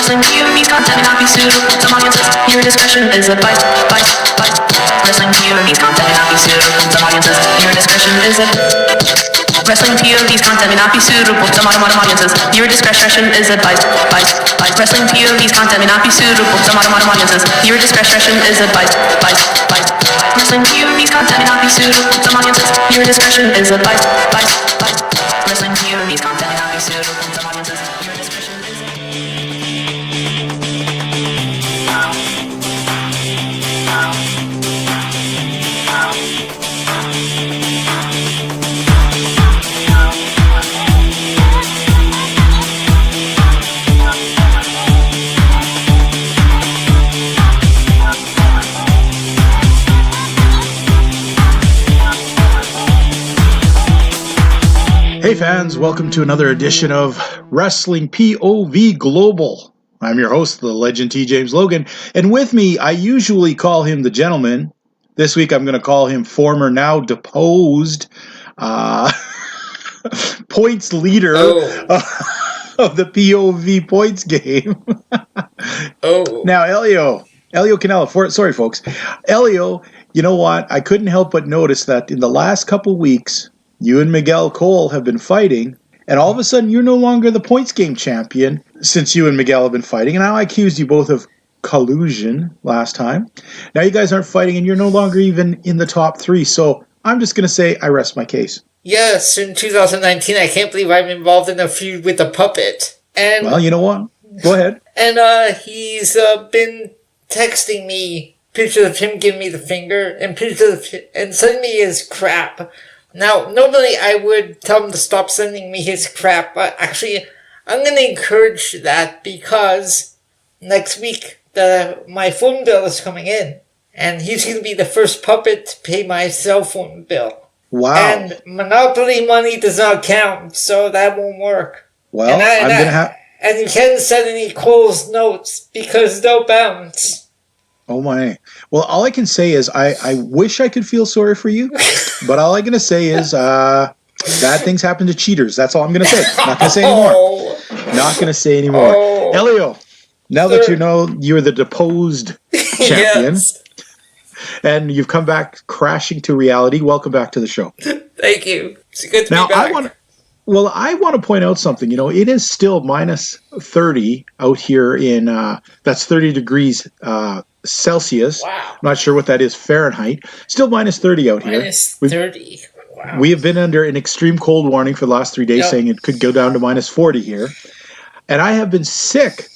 Wrestling POV content may not be suitable to some audiences. Your discretion is advised. Wrestling POV content may not be suitable to some audiences. Your discretion is advised. Wrestling POV's content may not be suitable to modern audiences. Your discretion is advised. Wrestling POV's content may not be suitable to modern audiences. Your discretion is advised. Wrestling POV's content may not be suitable to some audiences. Your discretion is advised. Wrestling POV's content may not be suitable to some audiences. Your discretion is advised. Hey fans, welcome to another edition of Wrestling POV Global. I'm your host, the legend T. James Logan, and with me, I usually call him the gentleman. This week I'm going to call him former, now deposed, points leader of the POV points game. Now, Elio Canella, sorry folks. Elio, you know what? I couldn't help but notice that in the last couple weeks, you and Miguel Cole have been fighting, and all of a sudden you're no longer the points game champion since you and Miguel have been fighting. And now I accused you both of collusion last time. Now you guys aren't fighting, and you're no longer even in the top three. So I'm just going to say I rest my case. Yes, in 2019, I can't believe I'm involved in a feud with a puppet. And well, you know what? Go ahead. And he's been texting me pictures of him giving me the finger and pictures of and sending me his crap. Now, normally I would tell him to stop sending me his crap, but actually, I'm going to encourage that because next week, my phone bill is coming in, and he's going to be the first puppet to pay my cell phone bill. Wow. And Monopoly money does not count, so that won't work. Well, I'm going to have... And you can't send any Cole's notes because they'll bounce. Oh my. Well, all I can say is I wish I could feel sorry for you, but all I'm going to say is bad things happen to cheaters. That's all I'm going to say. Not going to say anymore. Not going to say anymore. Elio, now that you know you're the deposed champion, yes. And you've come back crashing to reality, welcome back to the show. Thank you. It's good to now, be back. I want to point out something. You know, it is still minus 30 out here in, that's 30 degrees Celsius. Wow. Not sure what that is Fahrenheit. Still minus 30 out here. Minus 30. Wow. We have been under an extreme cold warning for the last 3 days, saying it could go down to minus 40 here. And I have been sick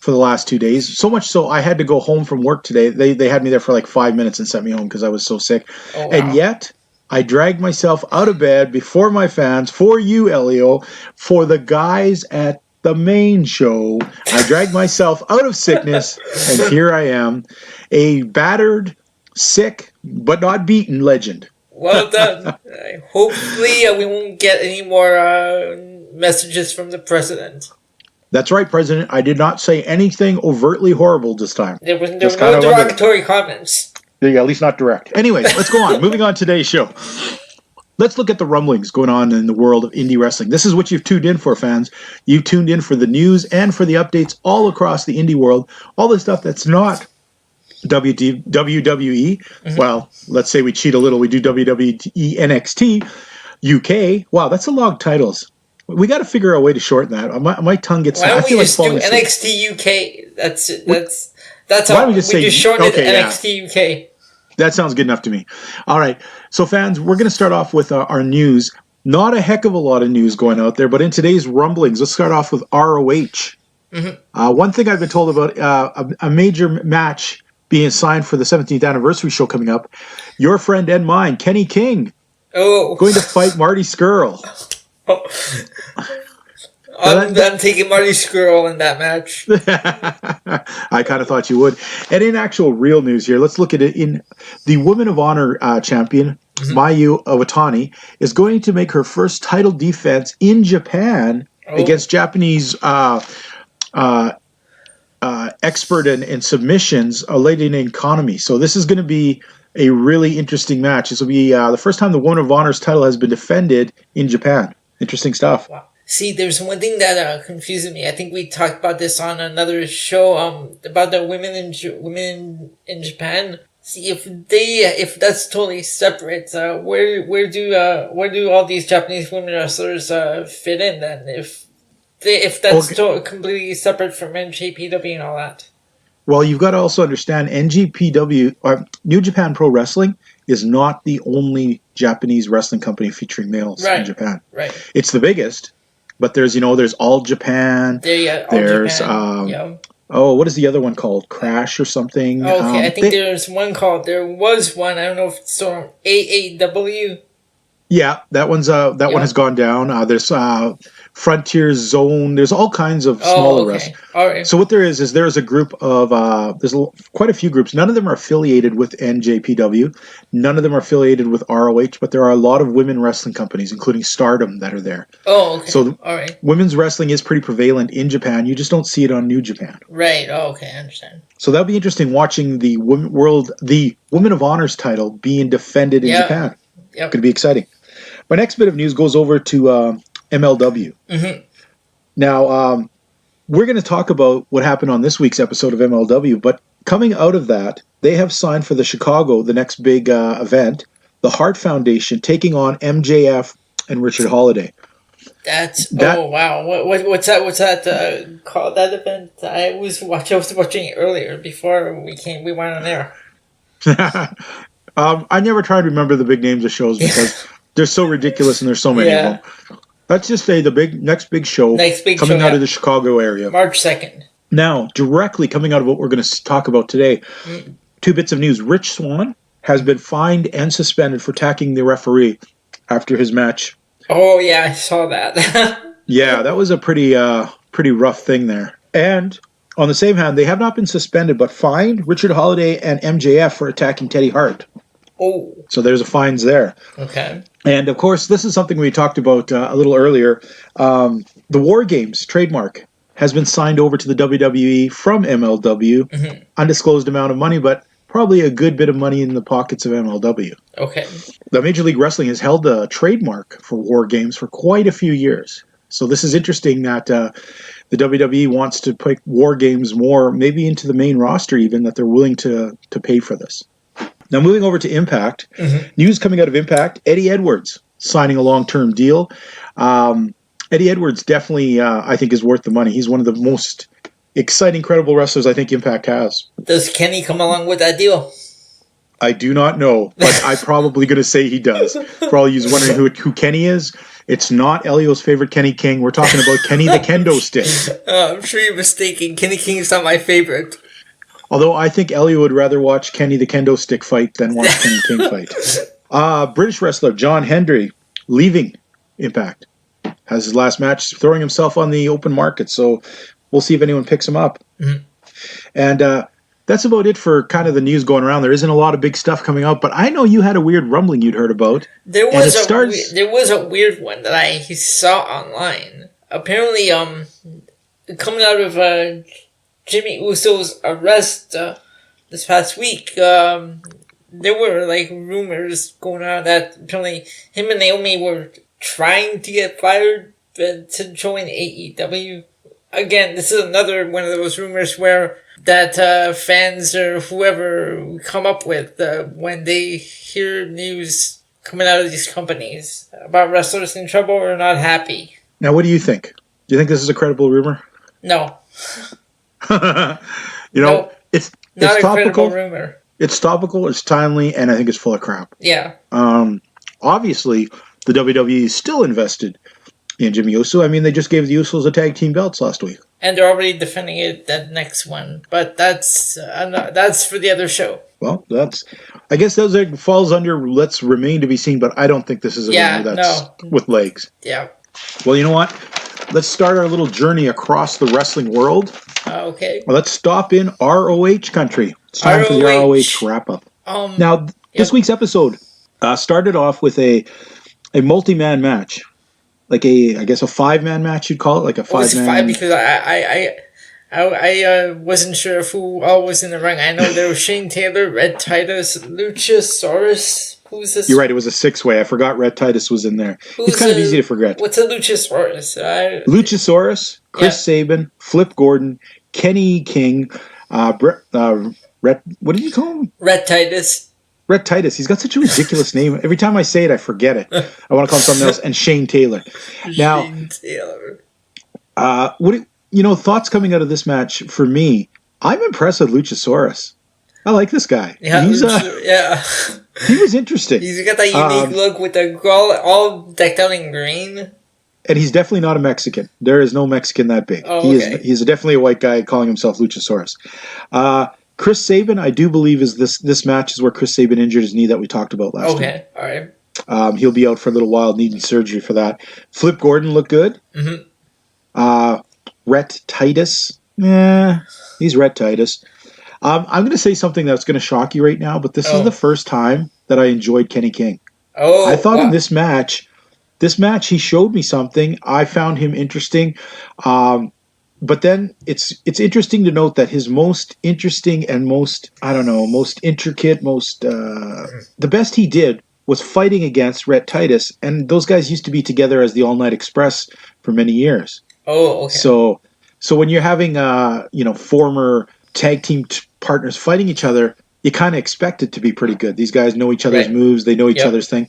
for the last 2 days, so much so I had to go home from work today. They had me there for like 5 minutes and sent me home because I was so sick. Oh, wow. And yet, I dragged myself out of bed before my fans, for you, Elio, for the guys at the main show. I dragged myself out of sickness, and here I am, a battered, sick, but not beaten legend. Well done. Hopefully we won't get any more messages from the president. That's right, President. I did not say anything overtly horrible this time. There were no derogatory comments. Yeah, at least not direct. Anyways, let's go on. Moving on to today's show. Let's look at the rumblings going on in the world of indie wrestling. This is what you've tuned in for, fans. You've tuned in for the news and for the updates all across the indie world. All the stuff that's not WWE. Mm-hmm. Well, let's say we cheat a little. We do WWE NXT UK. Wow, that's a lot of titles. We got to figure out a way to shorten that. My tongue gets... Why don't we just do NXT UK? That's how we just shorten it NXT UK. That sounds good enough to me. All right. So, fans, we're going to start off with our news. Not a heck of a lot of news going out there, but in today's rumblings, let's start off with ROH. Mm-hmm. One thing I've been told about a major match being signed for the 17th anniversary show coming up. Your friend and mine, Kenny King, going to fight Marty Scurll. I'm taking Marty Scurll in that match. I kind of thought you would. And in actual real news here, let's look at it. In the Women of Honor champion, Mayu Iwatani, is going to make her first title defense in Japan against Japanese expert in submissions, a lady named Konami. So this is going to be a really interesting match. This will be the first time the Women of Honor's title has been defended in Japan. Interesting stuff. Wow. See, there's one thing that confuses me. I think we talked about this on another show about the women in Japan. See, if that's totally separate, where do all these Japanese women wrestlers fit in then? If that's completely separate from NJPW and all that. Well, you've got to also understand NJPW, or New Japan Pro Wrestling, is not the only Japanese wrestling company featuring males in Japan. Right. It's the biggest, but there's All Japan. There's Japan. What is the other one called? Crash or something? Okay, I think there was one. I don't know if it's still on AAW. Yeah, that one has gone down. There's Frontier Zone. There's all kinds of smaller wrestlers. All right. So what there is there's a group of there's quite a few groups. None of them are affiliated with NJPW. None of them are affiliated with ROH, but there are a lot of women wrestling companies, including Stardom, that are there. Oh, okay. So all right. Women's wrestling is pretty prevalent in Japan. You just don't see it on New Japan. Right. Oh, okay. I understand. So that'll be interesting watching the Women of Honors title being defended in Japan. Yep. Could be exciting. My next bit of news goes over to MLW. Mm-hmm. Now, we're going to talk about what happened on this week's episode of MLW, but coming out of that, they have signed for the Chicago, the next big event, the Hart Foundation, taking on MJF and Richard Holiday. Oh wow! What's that called? That event? I was watching it earlier before we went on air. I never try to remember the big names of shows because they're so ridiculous and there's so many of them. Let's just say the next big show coming out of the Chicago area. March 2nd. Now, directly coming out of what we're going to talk about today, two bits of news. Rich Swann has been fined and suspended for attacking the referee after his match. Oh, yeah, I saw that. Yeah, that was a pretty rough thing there. And on the same hand, they have not been suspended, but fined Richard Holiday and MJF for attacking Teddy Hart. Oh. So there's a fines there. Okay. And, of course, this is something we talked about a little earlier. The War Games trademark has been signed over to the WWE from MLW. Mm-hmm. Undisclosed amount of money, but probably a good bit of money in the pockets of MLW. Okay. The Major League Wrestling has held the trademark for War Games for quite a few years. So this is interesting that the WWE wants to put War Games more, maybe into the main roster even, that they're willing to pay for this. Now, moving over to Impact, news coming out of Impact, Eddie Edwards signing a long-term deal. Eddie Edwards definitely, I think, is worth the money. He's one of the most exciting, credible wrestlers I think Impact has. Does Kenny come along with that deal? I do not know, but I'm probably going to say he does. For all you wondering who Kenny is, it's not Elio's favorite Kenny King. We're talking about Kenny the Kendo Stick. I'm sure you're mistaken. Kenny King is not my favorite. Although I think Elio would rather watch Kenny the Kendo Stick fight than watch Kenny King fight. British wrestler John Hendry leaving Impact. Has his last match, throwing himself on the open market. So we'll see if anyone picks him up. Mm-hmm. And that's about it for kind of the news going around. There isn't a lot of big stuff coming out, but I know you had a weird rumbling you'd heard about. There was a weird one that I saw online. Apparently, coming out of Jimmy Uso's arrest this past week, there were rumors going on that apparently him and Naomi were trying to get fired to join AEW. Again, this is another one of those rumors where that fans or whoever come up with when they hear news coming out of these companies about wrestlers in trouble or not happy. Now, what do you think? Do you think this is a credible rumor? No. It's not topical. A credible rumor. It's topical, it's timely, and I think it's full of crap. Yeah. Obviously, the WWE is still invested in Jimmy Uso. I mean, they just gave the Usos a tag team belts last week. And they're already defending it that next one. But that's for the other show. Well, I guess that falls under let's remain to be seen, but I don't think this is a rumor that's with legs. Yeah. Well, you know what? Let's start our little journey across the wrestling world. Okay. Well, let's stop in ROH country. It's time for the ROH wrap-up. Now, this week's episode started off with a multi-man match. Like a 5-man match, you'd call it? Like a 5-man... Five because I I wasn't sure of who all was in the ring. I know there was Shane Taylor, Red Titus, Luchasaurus. Who's this? You're right. It was a 6-way. I forgot Red Titus was in there. It's kind of easy to forget. What's a Luchasaurus? Luchasaurus, Chris Sabin, Flip Gordon, Kenny King, what did you call him? Red Titus. Red Titus. He's got such a ridiculous name. Every time I say it, I forget it. I want to call him something else. And Shane Taylor. Now, Shane Taylor. Thoughts coming out of this match for me? I'm impressed with Luchasaurus. I like this guy. Yeah, he was interesting. He's got that unique look with the all decked out in green. And he's definitely not a Mexican. There is no Mexican that big. Oh, He's definitely a white guy calling himself Luchasaurus. Chris Sabin, I do believe, is this match is where Chris Sabin injured his knee that we talked about last time. Okay, all right. He'll be out for a little while, needing surgery for that. Flip Gordon looked good. Mm-hmm. Rhett Titus, he's Rhett Titus. I'm going to say something that's going to shock you right now, but this is the first time that I enjoyed Kenny King. Oh, I thought in this match, he showed me something. I found him interesting. But then it's interesting to note that his most interesting and most intricate, the best he did was fighting against Rhett Titus. And those guys used to be together as the All Night Express for many years. Oh, okay. So when you're having, former tag team partners fighting each other, you kind of expect it to be pretty good. These guys know each other's moves. They know each other's thing.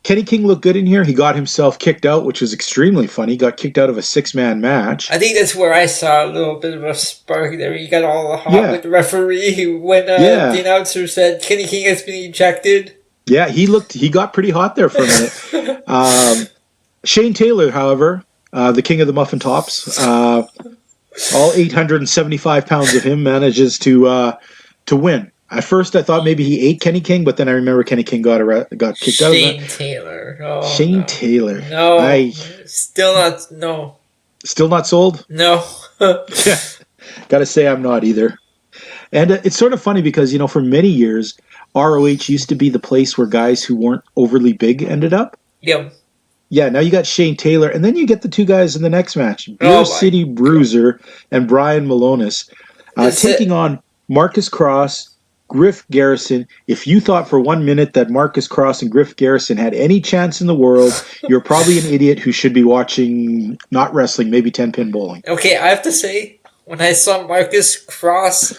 Kenny King looked good in here. He got himself kicked out, which was extremely funny. He got kicked out of a 6-man match. I think that's where I saw a little bit of a spark there. You got all the hot with the referee when the announcer said Kenny King has been ejected. Yeah, he got pretty hot there for a minute. Shane Taylor, however, the king of the muffin tops, all 875 pounds of him manages to win. At first, I thought maybe he ate Kenny King, but then I remember Kenny King got kicked out of it. Shane Taylor. Oh, Shane Taylor. No. Still not. No. Still not sold? No. Yeah. Gotta say I'm not either. And it's sort of funny because, for many years, ROH used to be the place where guys who weren't overly big ended up. Yep. Yeah, now you got Shane Taylor, and then you get the two guys in the next match, Beer City Bruiser and Brian Malonis, taking on Marcus Cross, Griff Garrison. If you thought for 1 minute that Marcus Cross and Griff Garrison had any chance in the world, you're probably an idiot who should be watching, not wrestling, maybe 10-pin bowling. Okay, I have to say, when I saw Marcus Cross,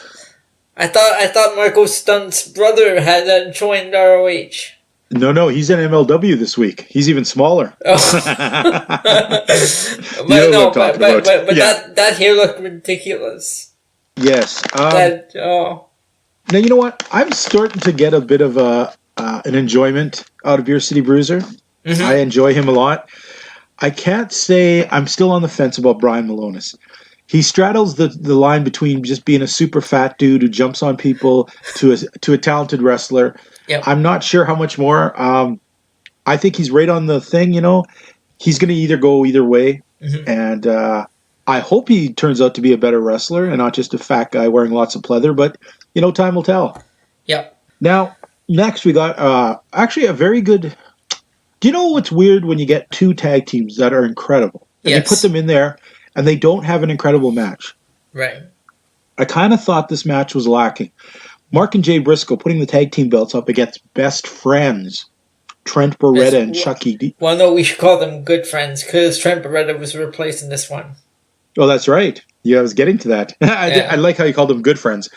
I thought Marco Stunt's brother had joined ROH. No, he's in MLW this week. He's even smaller. Oh. That hair looked ridiculous. Yes. Now, you know what? I'm starting to get a bit of an enjoyment out of Beer City Bruiser. Mm-hmm. I enjoy him a lot. I can't say I'm still on the fence about Brian Malonis. He straddles the line between just being a super fat dude who jumps on people to a talented wrestler. Yep. I'm not sure how much more. I think he's right on the thing, He's going to either go either way. Mm-hmm. And I hope he turns out to be a better wrestler and not just a fat guy wearing lots of pleather. But, time will tell. Yeah. Now, next we got actually a very good... Do you know what's weird when you get two tag teams that are incredible? And you put them in there and they don't have an incredible match. Right. I kind of thought this match was lacking. Mark and Jay Briscoe putting the tag team belts up against best friends, Trent Beretta and Chucky D. Well, no, we should call them good friends because Trent Beretta was replaced in this one. Oh, that's right. Yeah, I was getting to that. I like how you called them good friends.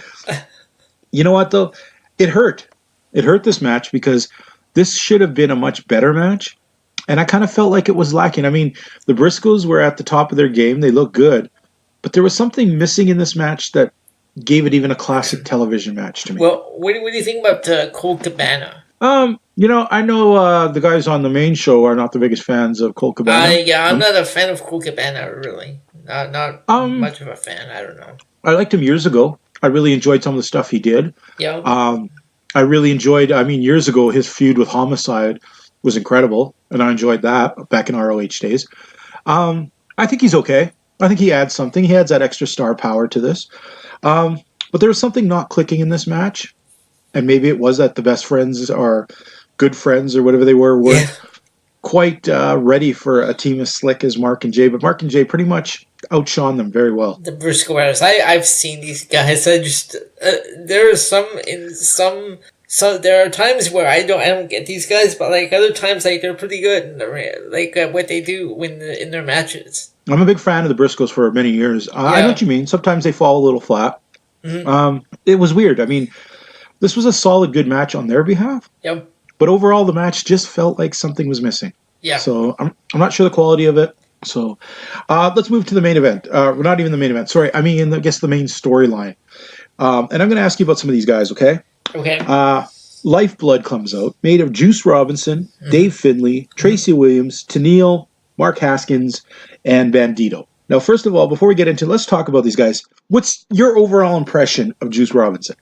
You know what, though? It hurt. It hurt this match because this should have been a much better match. And I kind of felt like it was lacking. I mean, the Briscoes were at the top of their game. They looked good. But there was something missing in this match that gave it even a classic television match to me. Well, what do you think about Colt Cabana? I know the guys on the main show are not the biggest fans of Colt Cabana. I'm not a fan of Colt Cabana, really. Not much of a fan. I don't know. I liked him years ago. I really enjoyed some of the stuff he did. Yeah. I really enjoyed, years ago, his feud with Homicide was incredible, and I enjoyed that back in ROH days. I think he's okay. I think he adds something. He adds that extra star power to this. But there was something not clicking in this match, and maybe it was that the best friends or good friends or whatever they weren't quite ready for a team as slick as Mark and Jay. But Mark and Jay pretty much outshone them very well. The Briscoes, I've seen these guys. I just there are so there are times where I don't get these guys, but like other times, like they're pretty good in what they do in their matches. I'm a big fan of the Briscoes for many years. I know what you mean. Sometimes they fall a little flat. Mm-hmm. It was weird. I mean, this was a solid, good match on their behalf. Yep. But overall, the match just felt like something was missing. Yeah. So I'm not sure the quality of it. So let's move to the main event. Not even the main event. Sorry, I mean, I guess the main storyline. And I'm going to ask you about some of these guys, okay? Okay. Lifeblood comes out, made of Juice Robinson, Dave Finlay, Tracy Williams, Tennille, Mark Haskins, and Bandito. Now, first of all, before we get into it, let's talk about these guys. What's your overall impression of Juice Robinson?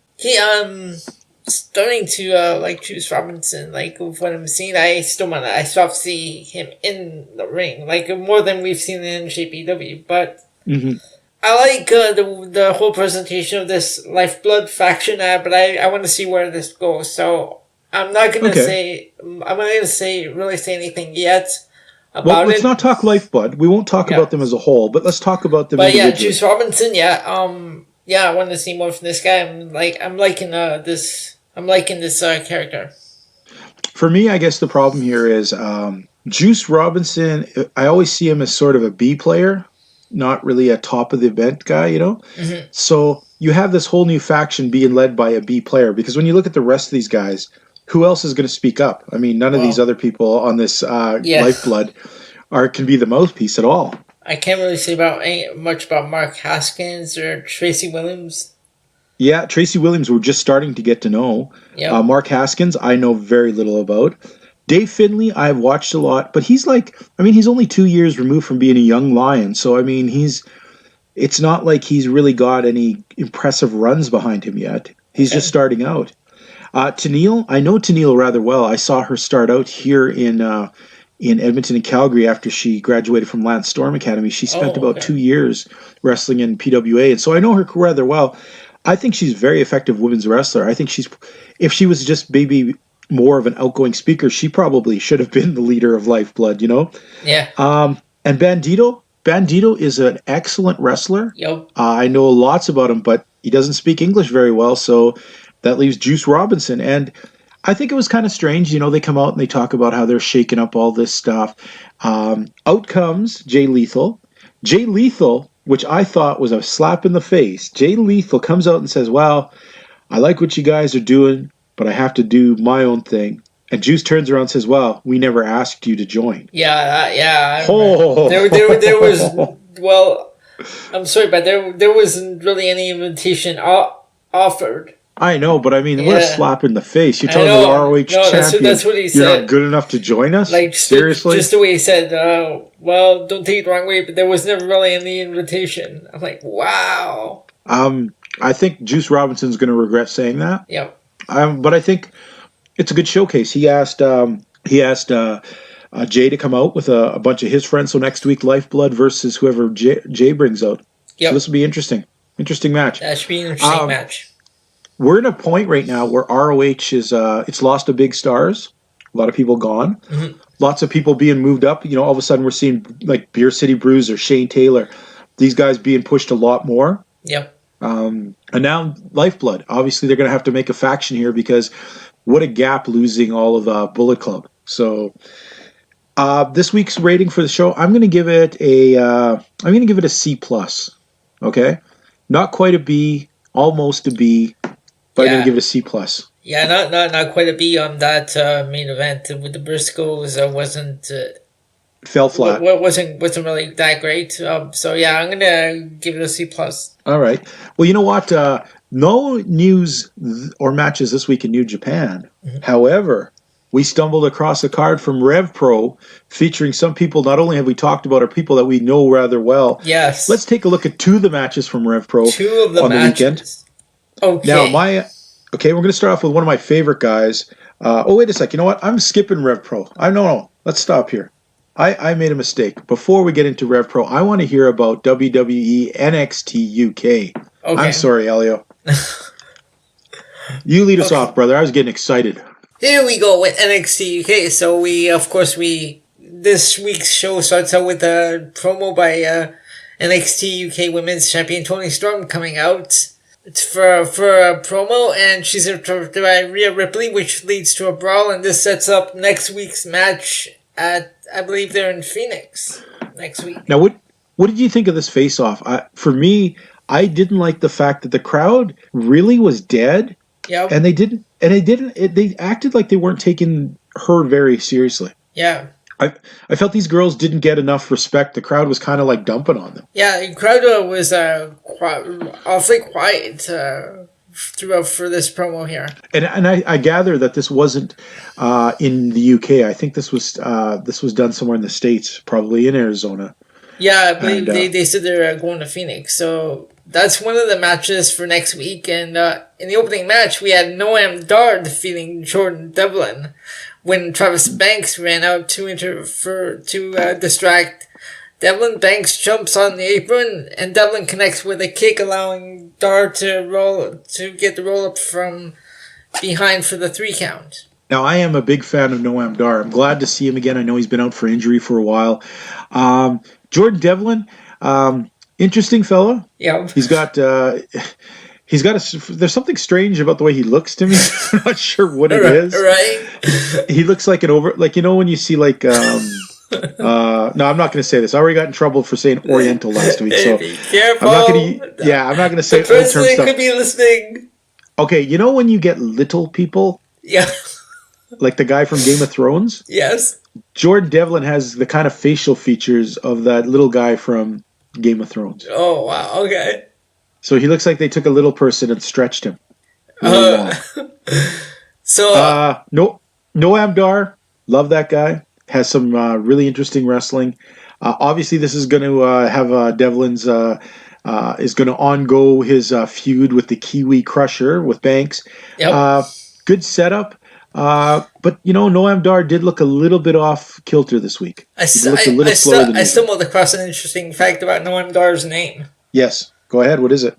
Starting to like Juice Robinson. Like with what I'm seeing, I still see him in the ring, like more than we've seen in JPW. But I like the whole presentation of this Lifeblood faction, but I want to see where this goes. So I'm not gonna say really say anything yet about it. Well, let's not talk Lifeblood. We won't talk about them as a whole, but let's talk about them individually. But yeah, Juice Robinson, I want to see more from this guy. I'm liking this character. For me, I guess the problem here is Juice Robinson. I always see him as sort of a B player, not really a top of the event guy, you know? Mm-hmm. So you have this whole new faction being led by a B player, because when you look at the rest of these guys, who else is going to speak up? I mean, none of these other people on this Lifeblood can be the mouthpiece at all. I can't really say much about Mark Haskins or Tracy Williams. Yeah, Tracy Williams we're just starting to get to know. Yep. Mark Haskins, I know very little about. Dave Finlay, I've watched a lot, but he's only 2 years removed from being a young lion. So, I mean, it's not like he's really got any impressive runs behind him yet. He's just starting out. Tennille, I know Tennille rather well. I saw her start out here in Edmonton and Calgary after she graduated from Lance Storm Academy. She spent about 2 years wrestling in PWA, and so I know her rather well. I think she's a very effective women's wrestler. I think if she was just maybe more of an outgoing speaker, she probably should have been the leader of Lifeblood, you know? Yeah. And Bandito is an excellent wrestler. Yep. I know lots about him, but he doesn't speak English very well, so that leaves Juice Robinson. And I think it was kind of strange, you know, they come out and they talk about how they're shaking up all this stuff. Out comes Jay Lethal. Jay Lethal, which I thought was a slap in the face, Jay Lethal comes out and says, well, I like what you guys are doing, but I have to do my own thing. And Juice turns around and says, well, we never asked you to join. Yeah. Oh. There was, well, I'm sorry, but there wasn't really any invitation offered. I know, but I mean, what a slap in the face. You're telling the ROH champion that's what he said. You're not good enough to join us? Like, seriously? Just the way he said, well, don't take it the wrong way, but there was never really any invitation. I'm like, wow. I think Juice Robinson's going to regret saying that. Yeah. But I think it's a good showcase. He asked Jay to come out with a bunch of his friends. So next week, Lifeblood versus whoever Jay brings out. Yep. So this will be interesting. Interesting match. That should be an interesting match. We're at a point right now where ROH is it's lost a big stars. A lot of people gone. Mm-hmm. Lots of people being moved up. You know, all of a sudden we're seeing like Beer City Bruiser, Shane Taylor, these guys being pushed a lot more. Yep. And now Lifeblood. Obviously, they're going to have to make a faction here because what a gap losing all of Bullet Club. So this week's rating for the show, I'm going to give it a C plus. Okay, not quite a B, almost a B. But I'm going to give it a C+. Yeah, not quite a B on that main event with the Briscoes. Wasn't fell flat. Wasn't really that great. So yeah, I'm going to give it a C+. All right. Well, you know what? No news or matches this week in New Japan. Mm-hmm. However, we stumbled across a card from Rev Pro featuring some people not only have we talked about are people that we know rather well. Yes. Let's take a look at two of the matches from Rev Pro. Two of the on matches. The weekend. Okay. Now, we're going to start off with one of my favorite guys. Wait a sec. You know what? I'm skipping Rev Pro. No. Let's stop here. I made a mistake. Before we get into Rev Pro, I want to hear about WWE NXT UK. Okay. I'm sorry, Elio. You lead us off, brother. I was getting excited. Here we go with NXT UK. So this week's show starts out with a promo by NXT UK Women's Champion Toni Storm coming out. It's for a promo, and she's interrupted by Rhea Ripley, which leads to a brawl, and this sets up next week's match at, I believe they're in Phoenix next week. Now, what did you think of this face-off? For me, I didn't like the fact that the crowd really was dead. Yep. And they acted like they weren't taking her very seriously. Yeah. I felt these girls didn't get enough respect. The crowd was kind of like dumping on them. Yeah, the crowd was awfully quiet throughout for this promo here. And I gather that this wasn't in the UK. I think this was done somewhere in the States, probably in Arizona. Yeah, I believe they said they're going to Phoenix. So that's one of the matches for next week. And in the opening match, we had Noam Dar defeating Jordan Devlin when Travis Banks ran out to distract Devlin. Banks jumps on the apron, and Devlin connects with a kick, allowing Dar to get the roll up from behind for the 3 count. Now, I am a big fan of Noam Dar. I'm glad to see him again. I know he's been out for injury for a while. Jordan Devlin, interesting fella. Yeah. He's got there's something strange about the way he looks to me. I'm not sure what it is. Right. He looks like when you see like, no, I'm not going to say this. I already got in trouble for saying Oriental last week. So be careful. I'm not going to say the old-term president stuff. could be listening. Okay, you know when you get little people? Yeah. Like the guy from Game of Thrones? Yes. Jordan Devlin has the kind of facial features of that little guy from Game of Thrones. Oh, wow. Okay. So he looks like they took a little person and stretched him. Noam Dar, love that guy. Has some really interesting wrestling. Obviously, this is going to have Devlin's is going to on-go his feud with the Kiwi Crusher with Banks. Yep. Good setup. But, Noam Dar did look a little bit off kilter this week. I stumbled across an interesting fact about Noam Dar's name. Yes. Go ahead. What is it?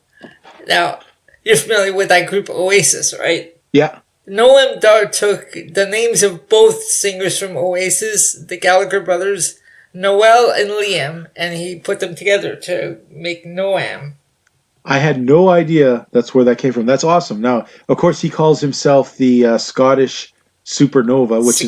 Now, you're familiar with that group Oasis, right? Yeah. Noam Dar took the names of both singers from Oasis, the Gallagher brothers, Noel and Liam, and he put them together to make Noam. I had no idea that's where that came from. That's awesome. Now, of course, he calls himself the Scottish Supernova, which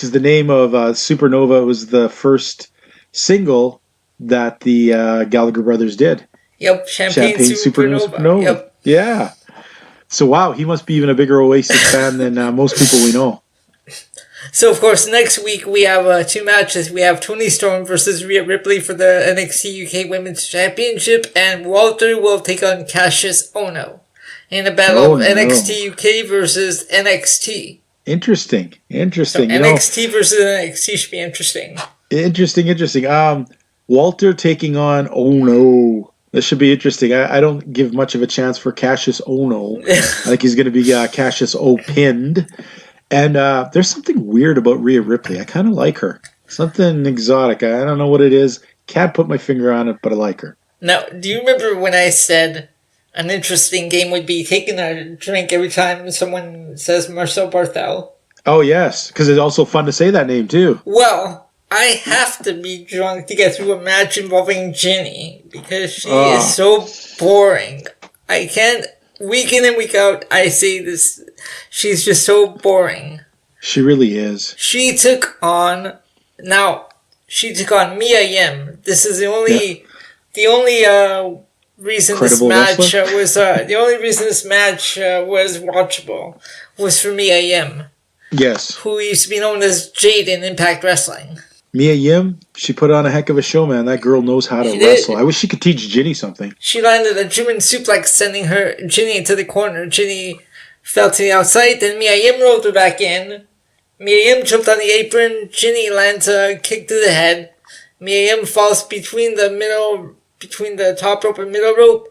is the name of Supernova. It was the first single that the Gallagher brothers did. Yep, Champagne Supernova. Yep. Yeah. So, wow, he must be even a bigger Oasis fan than most people we know. So, of course, next week we have 2 matches. We have Toni Storm versus Rhea Ripley for the NXT UK Women's Championship, and Walter will take on Cassius Ohno in a battle of NXT UK versus NXT. Interesting. So NXT versus NXT should be interesting. Interesting. Walter taking on Ohno. This should be interesting. I don't give much of a chance for Cassius Ohno. I think he's going to be Cassius O-pinned. And there's something weird about Rhea Ripley. I kind of like her. Something exotic. I don't know what it is. Can't put my finger on it, but I like her. Now, do you remember when I said an interesting game would be taking a drink every time someone says Marcel Barthel? Oh, yes. Because it's also fun to say that name, too. Well, I have to be drunk to get through a match involving Ginny because she is so boring. I can't... Week in and week out, I say this. She's just so boring. She really is. She took on Mia Yim. This is the only reason Credible this match was watchable was for Mia Yim. Yes. Who used to be known as Jade in Impact Wrestling. Mia Yim, she put on a heck of a show, man. That girl knows how to wrestle. I wish she could teach Ginny something. She landed a German suplex, sending Ginny into the corner. Ginny fell to the outside, then Mia Yim rolled her back in. Mia Yim jumped on the apron. Ginny lands a kick to the head. Mia Yim falls between the top rope and middle rope,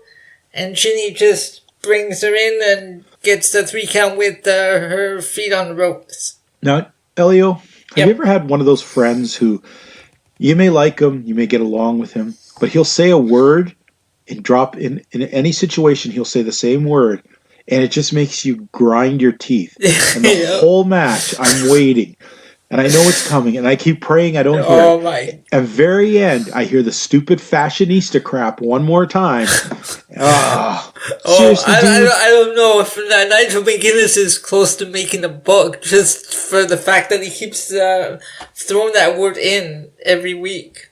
and Ginny just brings her in and gets the 3 count with her feet on the ropes. Now, Elio, have you ever had one of those friends who you may like him, you may get along with him, but he'll say a word and drop in any situation, he'll say the same word, and it just makes you grind your teeth. And the whole match, I'm waiting And I know it's coming, and I keep praying I don't hear it. At the very end, I hear the stupid fashionista crap one more time. Seriously, dude. I don't know if Nigel McGuinness is close to making a book just for the fact that he keeps throwing that word in every week.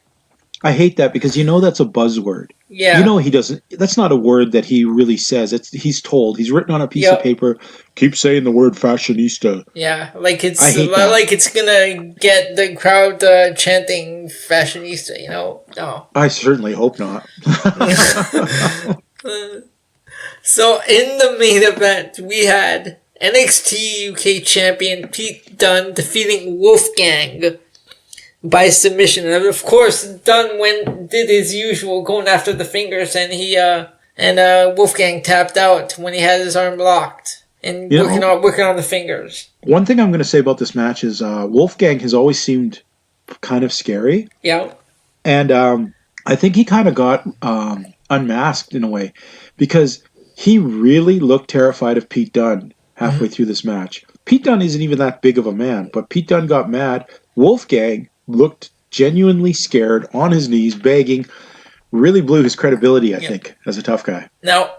I hate that because that's a buzzword. Yeah. He doesn't. That's not a word that he really says. He's told. He's written on a piece of paper. Keep saying the word fashionista. Yeah, like it's gonna get the crowd chanting fashionista. No. I certainly hope not. So in the main event, we had NXT UK champion Pete Dunne defeating Wolfgang by submission, and of course Dunne did his usual, going after the fingers, and Wolfgang tapped out when he had his arm locked and working on the fingers. One thing I'm going to say about this match is Wolfgang has always seemed kind of scary. Yeah, and I think he kind of got unmasked in a way because he really looked terrified of Pete Dunne halfway through this match. Pete Dunne isn't even that big of a man, but Pete Dunne got mad. Wolfgang looked genuinely scared, on his knees, begging. Really blew his credibility, I think, as a tough guy.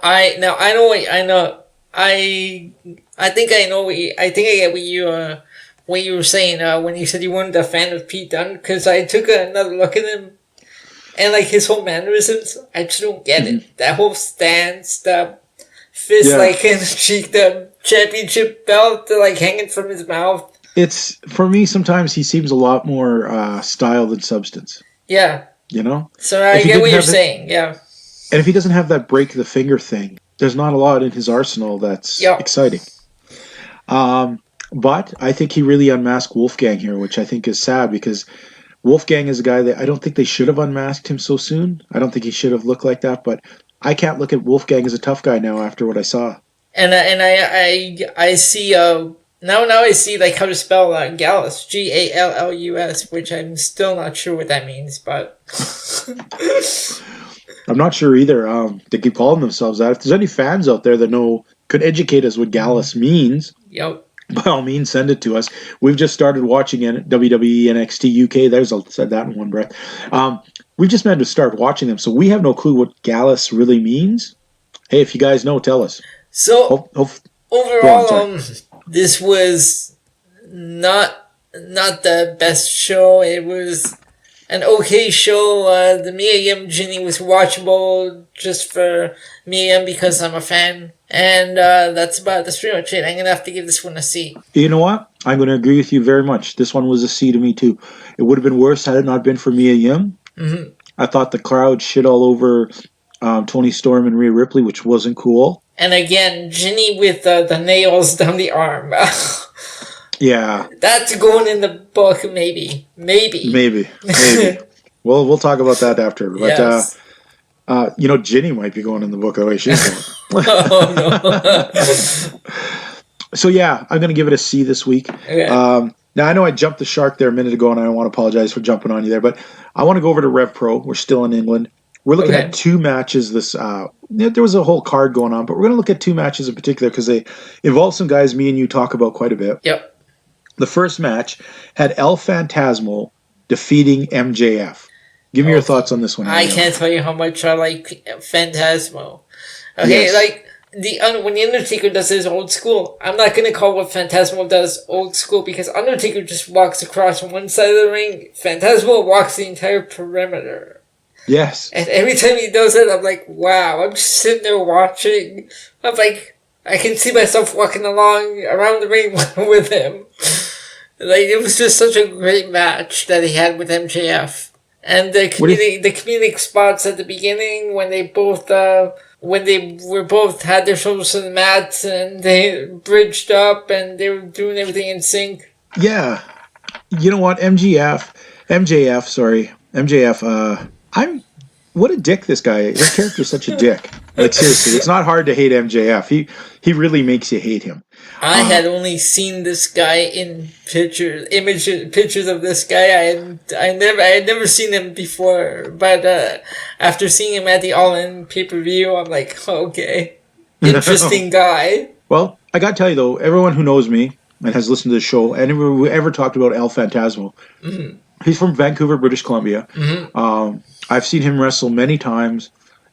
I get what you were saying when you said you weren't a fan of Pete Dunne, because I took another look at him and like his whole mannerisms. I just don't get it. That whole stance, the fist in the cheek, the championship belt hanging from his mouth. It's, for me, sometimes he seems a lot more style than substance. Yeah. So I get what you're saying, yeah. And if he doesn't have that break the finger thing, there's not a lot in his arsenal that's exciting. But I think he really unmasked Wolfgang here, which I think is sad because Wolfgang is a guy that I don't think they should have unmasked him so soon. I don't think he should have looked like that, but I can't look at Wolfgang as a tough guy now after what I saw. And I see... Now I see how to spell Gallus, Gallus, which I'm still not sure what that means, but I'm not sure either. They keep calling themselves that. If there's any fans out there that could educate us what Gallus means, by all means, send it to us. We've just started watching WWE NXT UK. Said that in one breath. We've just meant to start watching them, so we have no clue what Gallus really means. Hey, if you guys know, tell us. So overall, this was not the best show. It was an okay show. The Mia Yim Ginny was watchable just for Mia Yim because I'm a fan. And that's pretty much it. I'm going to have to give this one a C. You know what? I'm going to agree with you very much. This one was a C to me too. It would have been worse had it not been for Mia Yim. Mm-hmm. I thought the crowd shit all over Toni Storm and Rhea Ripley, which wasn't cool. And again, Ginny with the nails down the arm. Yeah. That's going in the book, maybe. Well, we'll talk about that after. But, yes. Ginny might be going in the book the way she's going. Oh, no. So, yeah, I'm going to give it a C this week. Okay. Now, I know I jumped the shark there a minute ago, and I don't want to apologize for jumping on you there, but I want to go over to Rev Pro. We're still in England. We're looking at two matches this there was a whole card going on, but we're going to look at two matches in particular because they involve some guys me and you talk about quite a bit. Yep. The first match had El Phantasmo defeating MJF. Give me your thoughts on this one. I can't tell you how much I like Phantasmo. Okay, yes. When the Undertaker does his old school, I'm not going to call what Phantasmo does old school because Undertaker just walks across from one side of the ring. Phantasmo walks the entire perimeter. Yes. And every time he does it, I'm like, wow. I'm just sitting there watching. I'm like, I can see myself walking along around the ring with him. It was just such a great match that he had with MJF. And the comedic spots at the beginning when they both had their shoulders to the mat and they bridged up and they were doing everything in sync. Yeah. You know what? MJF, what a dick this guy is. His character's such a dick. Seriously, it's not hard to hate MJF. He really makes you hate him. I had only seen this guy in pictures of this guy. I had never seen him before, but after seeing him at the All In pay-per-view, I'm like, okay, interesting guy. Well, I gotta tell you though, everyone who knows me, and has listened to the show, and we ever talked about El Phantasmo. Mm-hmm. He's from Vancouver, British Columbia. Mm-hmm. I've seen him wrestle many times,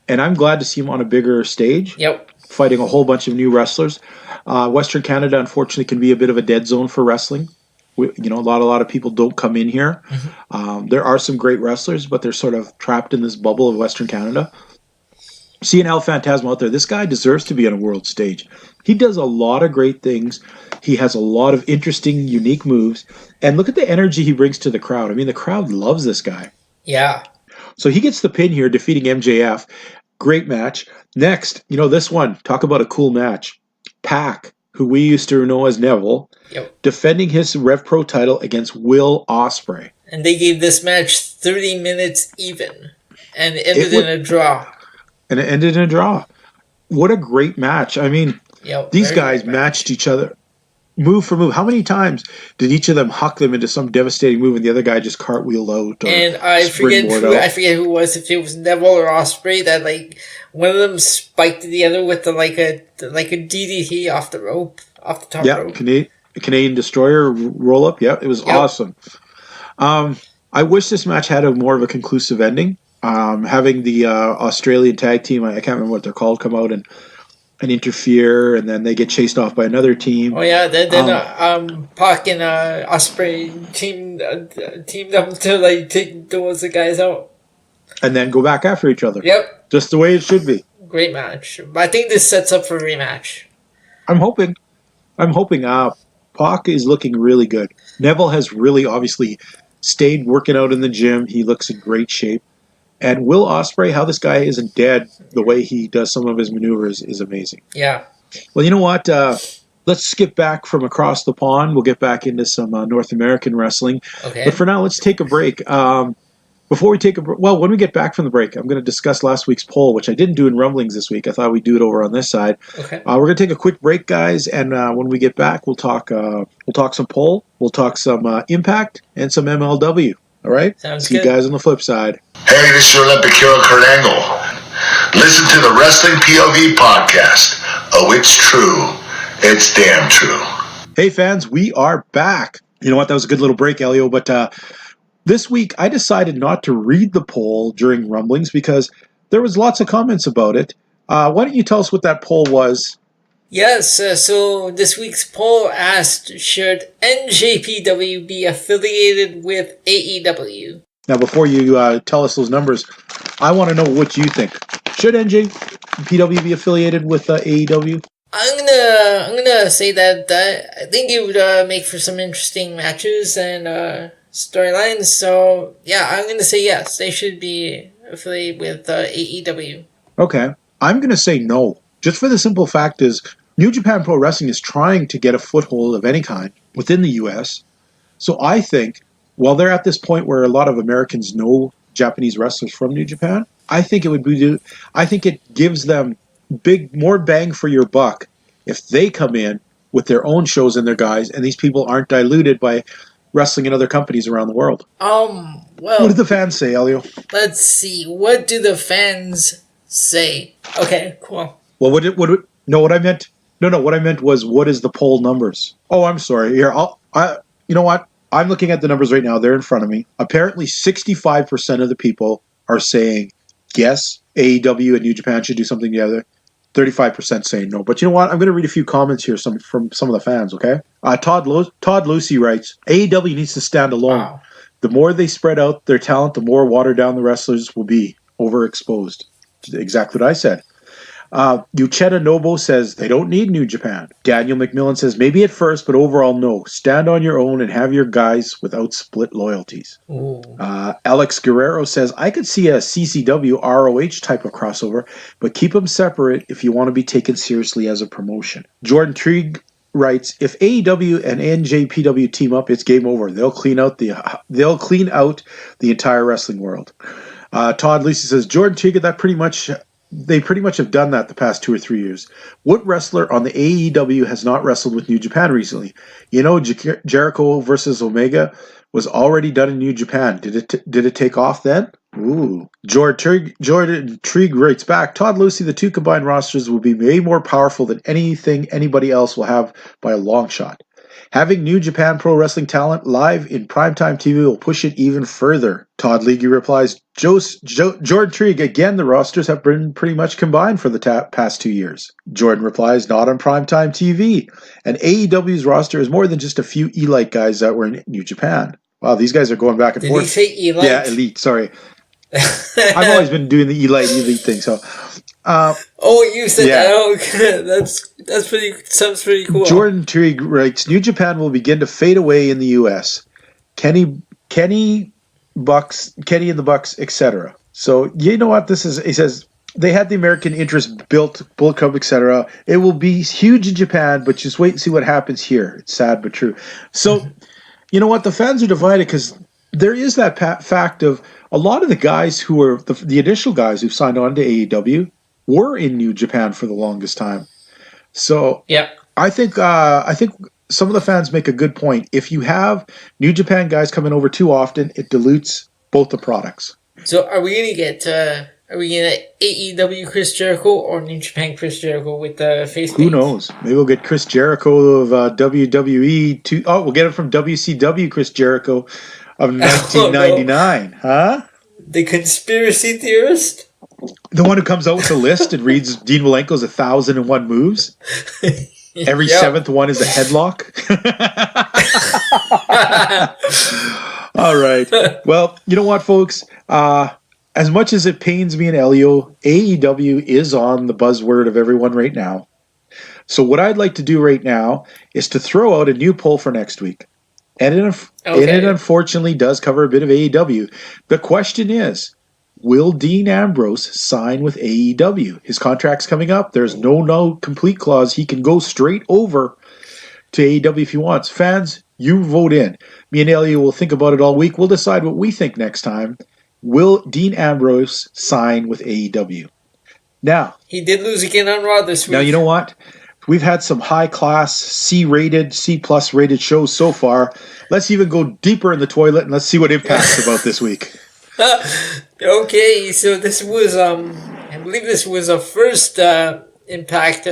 and I'm glad to see him on a bigger stage. Yep. Fighting a whole bunch of new wrestlers. Western Canada, unfortunately, can be a bit of a dead zone for wrestling. A lot of people don't come in here. Mm-hmm. There are some great wrestlers, but they're sort of trapped in this bubble of Western Canada. Seeing El Phantasmo out there, this guy deserves to be on a world stage. He does a lot of great things. He has a lot of interesting, unique moves. And look at the energy he brings to the crowd. I mean, the crowd loves this guy. Yeah. So he gets the pin here, defeating MJF. Great match. Next, this one. Talk about a cool match. Pac, who we used to know as Neville, defending his Rev Pro title against Will Ospreay. And they gave this match 30 minutes even. And it ended in a draw. And it ended in a draw. What a great match. I mean, these guys matched each other move for move. How many times did each of them huck them into some devastating move and the other guy just cartwheeled out? And I forget who it was, if it was Neville or Ospreay, that one of them spiked the other with like a DDT off the rope, off the top rope. Canadian Destroyer roll up. Yeah, it was awesome. I wish this match had more of a conclusive ending. Having the Australian tag team, I can't remember what they're called, come out and interfere, and then they get chased off by another team. Oh yeah, then Pac and Ospreay teamed up to take those guys out, and then go back after each other. Yep, just the way it should be. Great match. But I think this sets up for a rematch. I'm hoping. Pac is looking really good. Neville has really obviously stayed working out in the gym. He looks in great shape. And Will Ospreay, how this guy isn't dead, the way he does some of his maneuvers is amazing. Yeah. Well, you know what? Let's skip back from across the pond. We'll get back into some North American wrestling. Okay. But for now, let's take a break. Before we take a break, when we get back from the break, I'm going to discuss last week's poll, which I didn't do in Rumblings this week. I thought we'd do it over on this side. Okay. We're going to take a quick break, guys, and when we get back, we'll talk some poll, we'll talk some Impact, and some MLW. All right? Sounds See good. you guys on the flip side. Hey, this is your Olympic hero, Kurt Angle. Listen to the Wrestling POV podcast. Oh, it's true. It's damn true. Hey, fans, we are back. You know what? That was a good little break, Elio. But this week, I decided not to read the poll during Rumblings because there was lots of comments about it. Why don't you tell us what that poll was? Yes, so this week's poll asked, should NJPW be affiliated with AEW? Now, before you tell us those numbers, I want to know what you think. Should NJPW be affiliated with AEW? I'm gonna say that I think it would make for some interesting matches and storylines. So yeah, I'm gonna say yes. They should be affiliated with AEW. Okay, I'm gonna say no. Just for the simple fact is, New Japan Pro Wrestling is trying to get a foothold of any kind within the U.S. So I think, while they're at this point where a lot of Americans know Japanese wrestlers from New Japan, I think it gives them more bang for your buck if they come in with their own shows and their guys, and these people aren't diluted by wrestling in other companies around the world. Well, what do the fans say, Elio? Let's see. What do the fans say? Okay, cool. Well, what I meant was, what is the poll numbers? Oh, I'm sorry. Here, you know what? I'm looking at the numbers right now. They're in front of me. Apparently, 65% of the people are saying, yes, AEW and New Japan should do something together. 35% saying no. But you know what? I'm going to read a few comments here from some of the fans, okay? Todd Lucy writes, AEW needs to stand alone. Wow. The more they spread out their talent, the more watered down the wrestlers will be overexposed. Exactly what I said. Ucheta Nobo says they don't need New Japan. Daniel McMillan says maybe at first, but overall no. Stand on your own and have your guys without split loyalties. Alex Guerrero says I could see a CCW ROH type of crossover, but keep them separate if you want to be taken seriously as a promotion. Jordan Trigg writes, if AEW and NJPW team up, it's game over. They'll clean out the entire wrestling world. Todd Lucy says Jordan Trigg, they pretty much have done that the past 2 or 3 years. What wrestler on the AEW has not wrestled with New Japan recently? You know, Jericho versus Omega was already done in New Japan. Did it take off then? Ooh. Jordan Trigg writes back, Todd Lucy, the two combined rosters will be way more powerful than anything anybody else will have by a long shot. Having New Japan Pro Wrestling talent live in primetime TV will push it even further. Todd Leahy replies, Jordan Trieg, again, the rosters have been pretty much combined for the past 2 years. Jordan replies, not on primetime TV. And AEW's roster is more than just a few Elite guys that were in New Japan. Wow, these guys are going back and forth. Did he say Elite? Yeah, Elite, sorry. I've always been doing the Elite thing, so... you said that. Oh, that's pretty. Sounds pretty cool. Jordan Trieg writes, New Japan will begin to fade away in the U.S. Kenny, Bucks, Kenny and the Bucks, etc. So you know what this is? He says they had the American interest built, Bullet Club, etc. It will be huge in Japan, but just wait and see what happens here. It's sad but true. So you know what? The fans are divided because there is that fact of a lot of the guys who were the initial guys who signed on to AEW were in New Japan for the longest time. So I think some of the fans make a good point. If you have New Japan guys coming over too often, it dilutes both the products. So are we gonna get AEW Chris Jericho or New Japan Chris Jericho with the face paint? Who knows? Maybe we'll get Chris Jericho of WWE. We'll get it from WCW Chris Jericho of 1999, huh? The conspiracy theorist? The one who comes out with a list and reads Dean Malenko's 1,001 moves. Every seventh one is a headlock. All right. Well, you know what, folks? As much as it pains me and Elio, AEW is on the buzzword of everyone right now. So what I'd like to do right now is to throw out a new poll for next week. And it unfortunately does cover a bit of AEW. The question is, will Dean Ambrose sign with AEW? His contract's coming up. There's no complete clause. He can go straight over to AEW if he wants. Fans, you vote in. Me and Elio will think about it all week. We'll decide what we think next time. Will Dean Ambrose sign with AEW? Now, he did lose again on Raw this week. Now, you know what? We've had some high-class, C-rated, C-plus rated shows so far. Let's even go deeper in the toilet and let's see what Impact's about this week. Okay, so this was, I believe this was a first Impact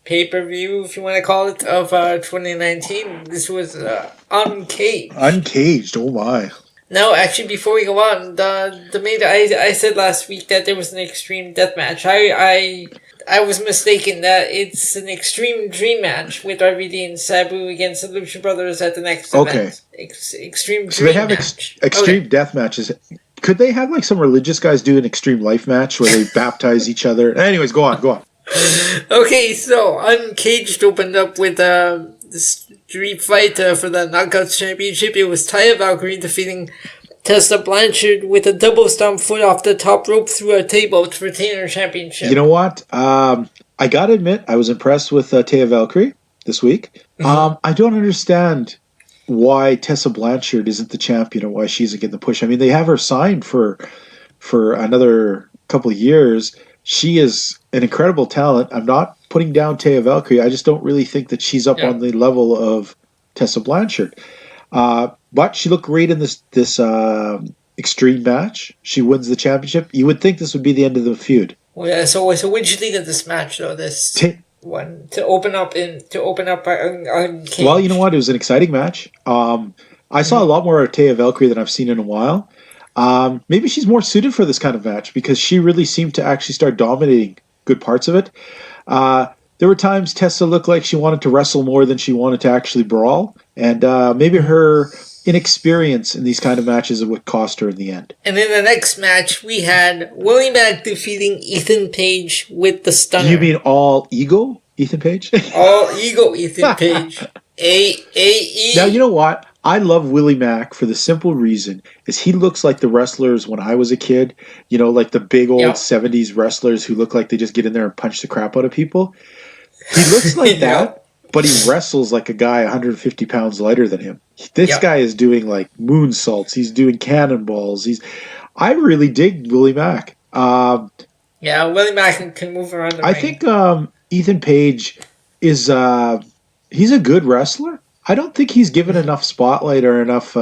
pay-per-view, if you want to call it, of 2019. This was Uncaged. Uncaged, oh my. No, actually, before we go on, I said last week that there was an extreme death match. I was mistaken that it's an extreme dream match with RVD and Sabu against the Lucha Brothers at the next event. Extreme dream So they have match. extreme death matches. Could they have like some religious guys do an extreme life match where they baptize each other? Anyways, go on. Okay, so Uncaged opened up with this street fight for the Knockouts Championship. It was Taya Valkyrie defeating Tessa Blanchard with a double stomp foot off the top rope through a table to retain her championship. You know what? I gotta admit, I was impressed with Taya Valkyrie this week. I don't understand why Tessa Blanchard isn't the champion or why she isn't getting the push. I mean, they have her signed for another couple of years. She is an incredible talent. I'm not putting down Taya Valkyrie. I just don't really think that she's up on the level of Tessa Blanchard. But she looked great in this extreme match. She wins the championship. You would think this would be the end of the feud. Well, yeah, so what did you think of this match, though? One to open up Uncaged. Well, you know what? It was an exciting match. I saw a lot more of Taya Valkyrie than I've seen in a while. Maybe she's more suited for this kind of match because she really seemed to actually start dominating good parts of it. There were times Tessa looked like she wanted to wrestle more than she wanted to actually brawl. And maybe her inexperience in these kind of matches is what cost her in the end. And in the next match, we had Willie Mack defeating Ethan Page with the stunner. You mean all ego, Ethan Page? All ego, Ethan Page. AE. Now, you know what? I love Willie Mack for the simple reason is he looks like the wrestlers when I was a kid. You know, like the big old 70s wrestlers who look like they just get in there and punch the crap out of people. He looks like that. But he wrestles like a guy 150 pounds lighter than him. This guy is doing like moonsaults. He's doing cannonballs. I really dig Willie Mack. Willie Mack can move around the ring. I think Ethan Page is he's a good wrestler. I don't think he's given enough spotlight or enough.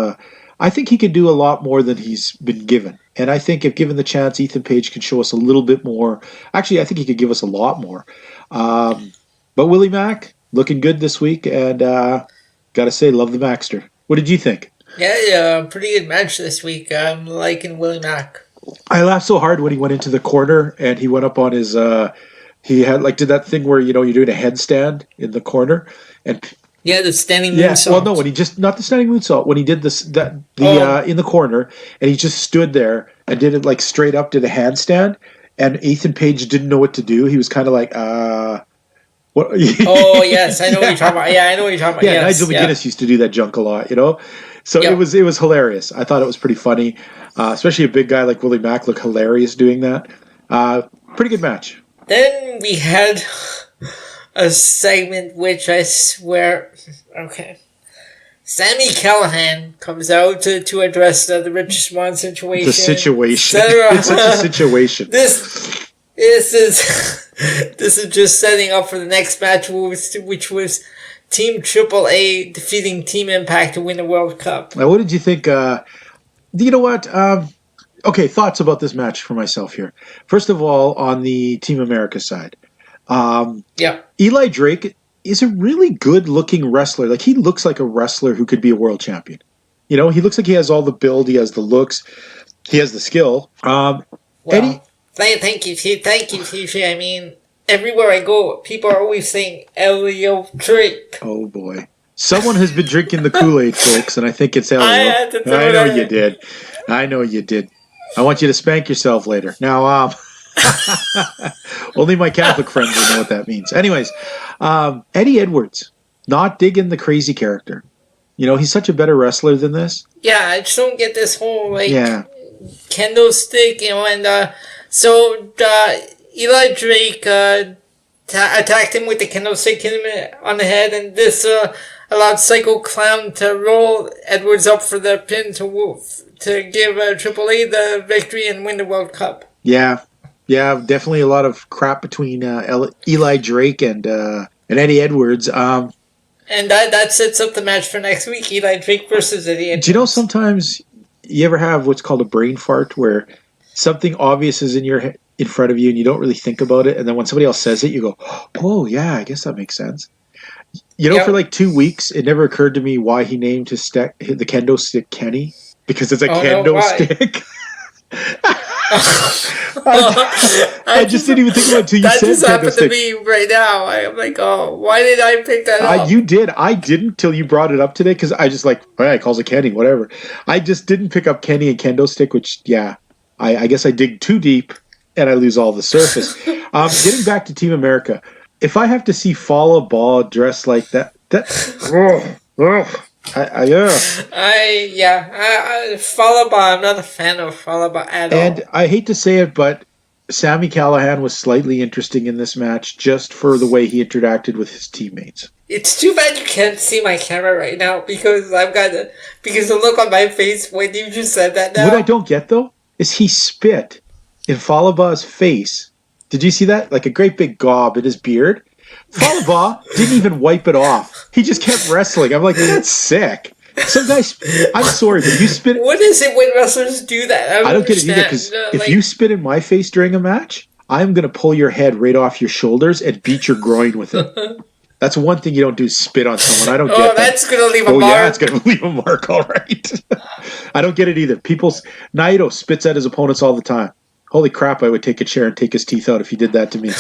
I think he can do a lot more than he's been given. And I think if given the chance, Ethan Page can show us a little bit more. Actually, I think he could give us a lot more. But Willie Mack, looking good this week, and Gotta say, love the Maxter. What did you think? Yeah, pretty good match this week. I'm liking Willie Mack. I laughed so hard when he went into the corner and he went up on his. He had did that thing where you're doing a headstand in the corner and. Yeah, the standing moonsault. Well, no, when he just not the standing moonsault. When he did this, in the corner, and he just stood there and did it straight up, did a handstand, and Ethan Page didn't know what to do. He was kind of like, what? Oh yes, I know what you're talking about. Yeah, I know what you're talking about. Yeah, Nigel McGuinness used to do that junk a lot, So it was hilarious. I thought it was pretty funny, especially a big guy like Willie Mack looked hilarious doing that. Pretty good match. Then we had a segment which I swear, okay. Sammy Callahan comes out to address the Rich Swann situation. The situation. It's such a situation. This is just setting up for the next match, which was Team AAA defeating Team Impact to win the World Cup. Now, what did you think? You know what? Okay, thoughts about this match for myself here. First of all, on the Team America side. Eli Drake is a really good-looking wrestler. He looks like a wrestler who could be a world champion. He looks like he has all the build, he has the looks, he has the skill. Thank you, TJ. I mean, everywhere I go, people are always saying Elio Drake. Oh boy, someone has been drinking the Kool-Aid, folks, and I think it's Elio. I know you did. I know you did. I want you to spank yourself later. Now, only my Catholic friends will know what that means. Anyways, Eddie Edwards, not digging the crazy character. He's such a better wrestler than this. Yeah, I just don't get this whole kendo stick, so Eli Drake attacked him with the kendo stick, hit him on the head, and this allowed Psycho Clown to roll Edwards up for the pin to give AAA the victory and win the World Cup. Yeah, definitely a lot of crap between Eli Drake and Eddie Edwards. And that sets up the match for next week, Eli Drake versus Eddie Edwards. Do you know sometimes you ever have what's called a brain fart where something obvious is in front of you and you don't really think about it, and then when somebody else says it, you go, oh, yeah, I guess that makes sense. For 2 weeks, it never occurred to me why he named the kendo stick Kenny, because it's a kendo stick. I just didn't even think about it until you said that just happened to me right now. I'm like, oh, why did I pick that up? You did. I didn't till you brought it up today because I just he calls it Kenny, whatever. I just didn't pick up Kenny and kendo stick, which, I guess I dig too deep and I lose all the surface. Getting back to Team America, if I have to see Fallah Ball dressed like that Fallah Ball. I'm not a fan of Fallah Ball at all. And I hate to say it, but Sammy Callahan was slightly interesting in this match just for the way he interacted with his teammates. It's too bad you can't see my camera right now because because the look on my face when you just said that now. What I don't get though is he spit in Fallah Ball's face. Did you see that? Like a great big gob in his beard. Fallah Ball didn't even wipe it off. He just kept wrestling. I'm like, that's sick. Some guys, I'm sorry, but you spit. What is it when wrestlers do that? I don't get it either, because if you spit in my face during a match, I'm going to pull your head right off your shoulders and beat your groin with it. That's one thing you don't do, spit on someone. I don't get that. Oh, that's going to leave a mark. Oh, yeah, it's going to leave a mark, all right. I don't get it either. Naito spits at his opponents all the time. Holy crap, I would take a chair and take his teeth out if he did that to me.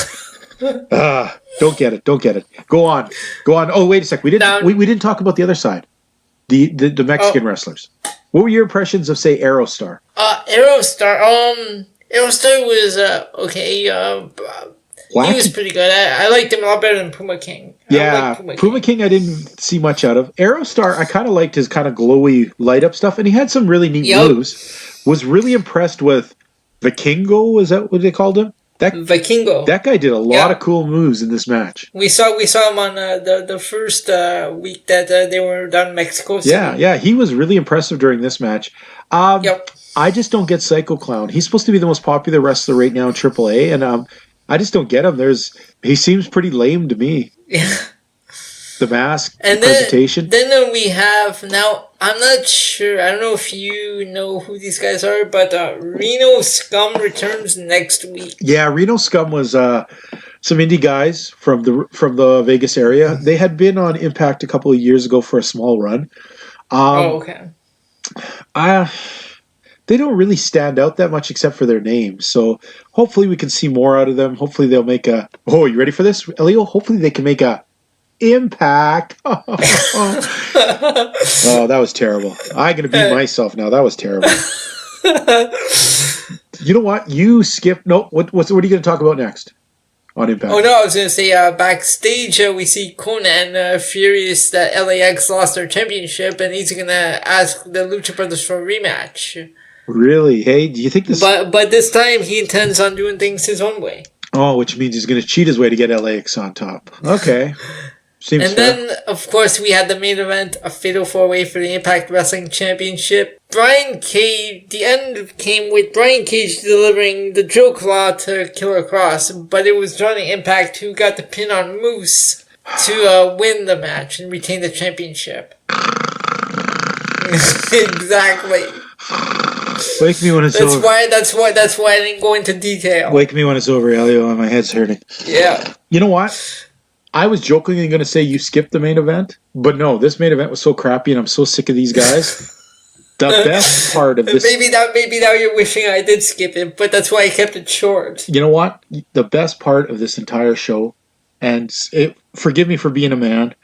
Don't get it. Go on. Oh, wait a sec. We didn't talk about the other side. The Mexican wrestlers. What were your impressions of, say, Aerostar? Aerostar was okay. He was pretty good. I liked him a lot better than Puma King. Yeah, Puma King I didn't see much out of. Aerostar, I kind of liked his kind of glowy light up stuff, and he had some really neat moves. Was really impressed with Vikingo. Was that what they called him? Vikingo. That guy did a lot of cool moves in this match. We saw him on the first week that they were down in Mexico City. Yeah, he was really impressive during this match. I just don't get Psycho Clown. He's supposed to be the most popular wrestler right now in AAA, and I just don't get him. He seems pretty lame to me. Yeah. The mask, and the presentation. Then we have, now, I'm not sure, I don't know if you know who these guys are, but Reno Scum returns next week. Yeah, Reno Scum was some indie guys from the Vegas area. They had been on Impact a couple of years ago for a small run. Okay. They don't really stand out that much except for their names. So hopefully we can see more out of them. Hopefully they'll make a... Oh, you ready for this, Elio? Hopefully they can make a Impact. Oh, that was terrible. I'm going to beat myself now. That was terrible. You know what? You skipped... No, what are you going to talk about next on Impact? Oh, no, I was going to say backstage we see Conan furious that LAX lost their championship, and he's going to ask the Lucha Brothers for a rematch. Really? Hey, do you think this... But this time he intends on doing things his own way. Oh, which means he's going to cheat his way to get LAX on top. Okay. Seems and fair. then, of course, we had the main event, a fatal four-way for the Impact Wrestling Championship. The end came with Brian Cage delivering the Joe Claw to Killer Cross, but it was Johnny Impact who got the pin on Moose to win the match and retain the championship. Exactly. Wake me when it's over. That's why I didn't go into detail. Wake me when it's over, Elio. My head's hurting. Yeah. You know what? I was jokingly going to say you skipped the main event, but no, this main event was so crappy, and I'm so sick of these guys. The best part of this... Maybe now you're wishing I did skip it, but that's why I kept it short. You know what? The best part of this entire show, and forgive me for being a man,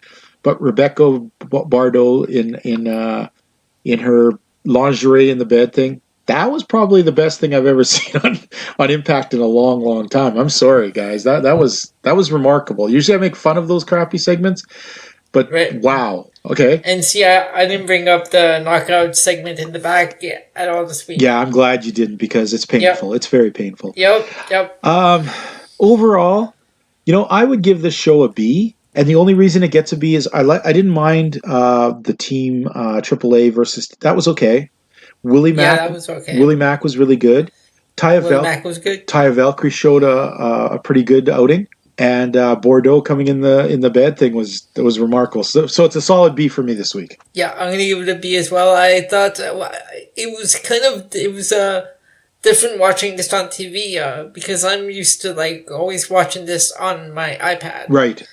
but Rebecca Bardo in her lingerie in the bed thing, that was probably the best thing I've ever seen on Impact in a long, long time. I'm sorry, guys. That was remarkable. Usually I make fun of those crappy segments, but wow. Okay. And see, I didn't bring up the knockout segment in the back at all this week. Yeah, I'm glad you didn't because it's painful. Yep. It's very painful. Yep. Overall, I would give this show a B. And the only reason it gets a B is I didn't mind the team AAA versus... That was okay. Willie Mack. Yeah, that was okay. Willie Mack was really good. Mack was good. Taya Valkyrie showed a pretty good outing, and Bordeaux coming in the bed thing was remarkable. So it's a solid B for me this week. Yeah, I'm gonna give it a B as well. I thought it was different watching this on TV because I'm used to always watching this on my iPad. Right.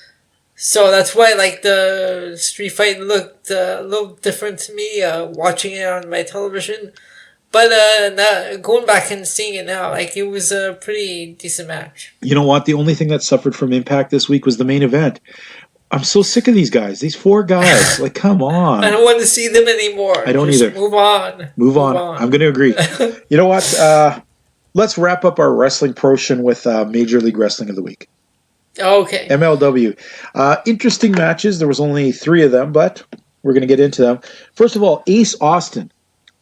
So that's why the street fight looked a little different to me watching it on my television. But now, going back and seeing it now, it was a pretty decent match. You know what? The only thing that suffered from Impact this week was the main event. I'm so sick of these guys. These four guys. Come on. I don't want to see them anymore. I don't either. Move on. Move on. I'm going to agree. You know what? Let's wrap up our wrestling portion with Major League Wrestling of the Week. Okay. MLW. Interesting matches. There was only 3 of them, but we're going to get into them. First of all, Ace Austin,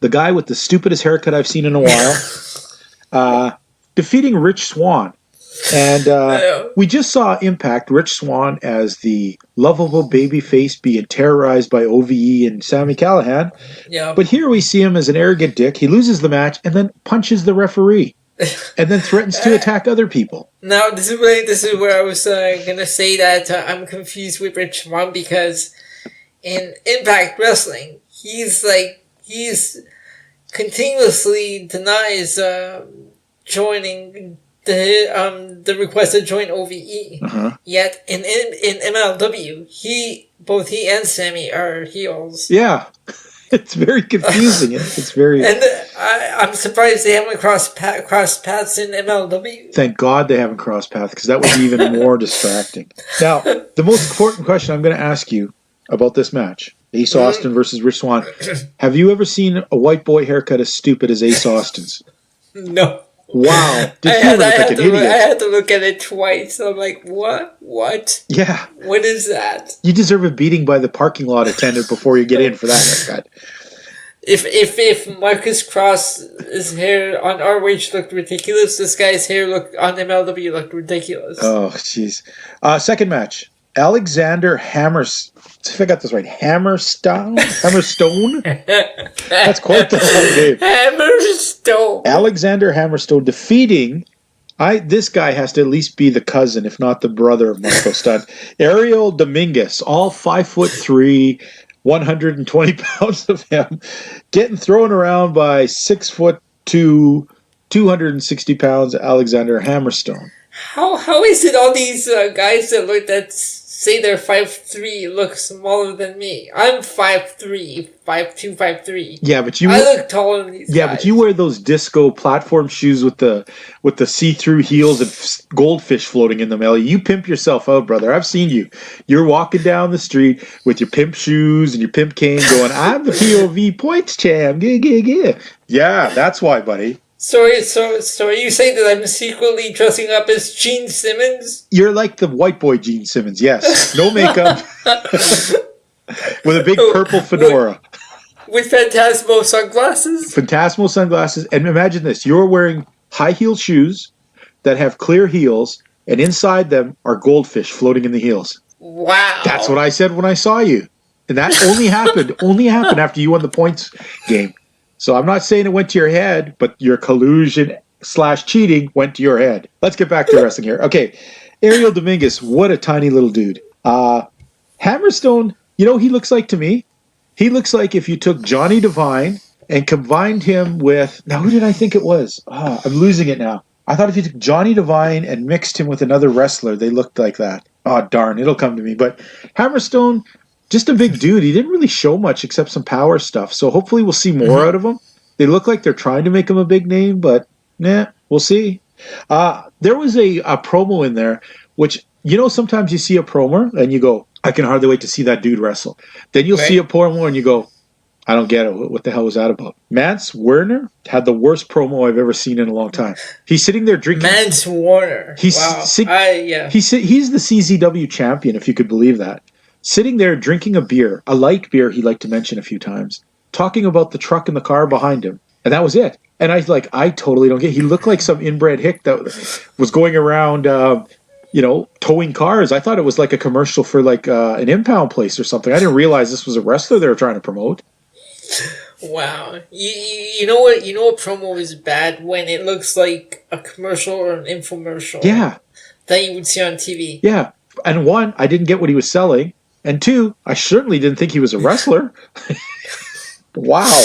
the guy with the stupidest haircut I've seen in a while, defeating Rich Swann. And we just saw Impact, Rich Swann as the lovable babyface being terrorized by OVE and Sami Callihan. Yeah. But here we see him as an arrogant dick. He loses the match and then punches the referee. And then threatens to attack other people. Now, this is where I was going to say that I'm confused with Rich Swann because in Impact Wrestling, he's continuously denies joining the request to join OVE. Uh-huh. Yet in MLW, both he and Sammy are heels. Yeah. It's very confusing. It's very... And I'm surprised they haven't crossed paths in MLW. Thank God they haven't crossed paths, because that would be even more distracting. Now, the most important question I'm going to ask you about this match, Ace Austin versus Rich Swann. Have you ever seen a white boy haircut as stupid as Ace Austin's? No. Wow. I had to look at it twice. I'm like, what? What? Yeah. What is that? You deserve a beating by the parking lot attendant before you get in for that haircut. If Marcus Cross's hair on ROH looked ridiculous, this guy's hair on MLW looked ridiculous. Oh, jeez. Second match. Alexander if I got this right, Hammerstone? That's quite the long name. Hammerstone. Alexander Hammerstone defeating, this guy has to at least be the cousin, if not the brother of Marco Stunt, Ariel Dominguez, all 5'3", 120 pounds of him, getting thrown around by 6'2", 260 pounds Alexander Hammerstone. How is it all these guys that say they're 5'3" look smaller than me? I'm 5'3", 5'2", 5'3". Yeah, but I look taller than these guys. But you wear those disco platform shoes with the see-through heels and goldfish floating in them, Ellie. You pimp yourself out, brother. I've seen you. You're walking down the street with your pimp shoes and your pimp cane going, I'm the POV points champ. Yeah, that's why, buddy. So are you saying that I'm secretly dressing up as Gene Simmons? You're like the white boy Gene Simmons, yes. No makeup. With a big purple fedora. With Phantasmo sunglasses? And imagine this. You're wearing high-heeled shoes that have clear heels, and inside them are goldfish floating in the heels. Wow. That's what I said when I saw you. And that only happened after you won the points game. So I'm not saying it went to your head, but your collusion/cheating went to your head. Let's get back to wrestling here. Okay, Ariel Dominguez, what a tiny little dude. Hammerstone, you know what he looks like to me? He looks like if you took Johnny Devine and combined him with... Now, who did I think it was? Oh, I'm losing it now. I thought if you took Johnny Devine and mixed him with another wrestler, they looked like that. Oh, darn, it'll come to me. But Hammerstone... Just a big dude. He didn't really show much except some power stuff. So hopefully we'll see more out of him. They look like they're trying to make him a big name, but we'll see. There was a promo in there, which, you know, sometimes you see a promo and you go, I can hardly wait to see that dude wrestle. Then you'll see a promo and you go, I don't get it. What the hell was that about? Mance Werner had the worst promo I've ever seen in a long time. He's sitting there drinking. Mance Warner. He's wow. He's the CZW champion, if you could believe that. Sitting there drinking a beer, a light beer he liked to mention a few times, talking about the truck and the car behind him. And that was it. And I totally don't get it. He looked like some inbred hick that was going around, towing cars. I thought it was like a commercial for an impound place or something. I didn't realize this was a wrestler they were trying to promote. Wow. You know what promo is bad? When it looks like a commercial or an infomercial. Yeah. That you would see on TV. Yeah. And one, I didn't get what he was selling. And two, I certainly didn't think he was a wrestler. Wow.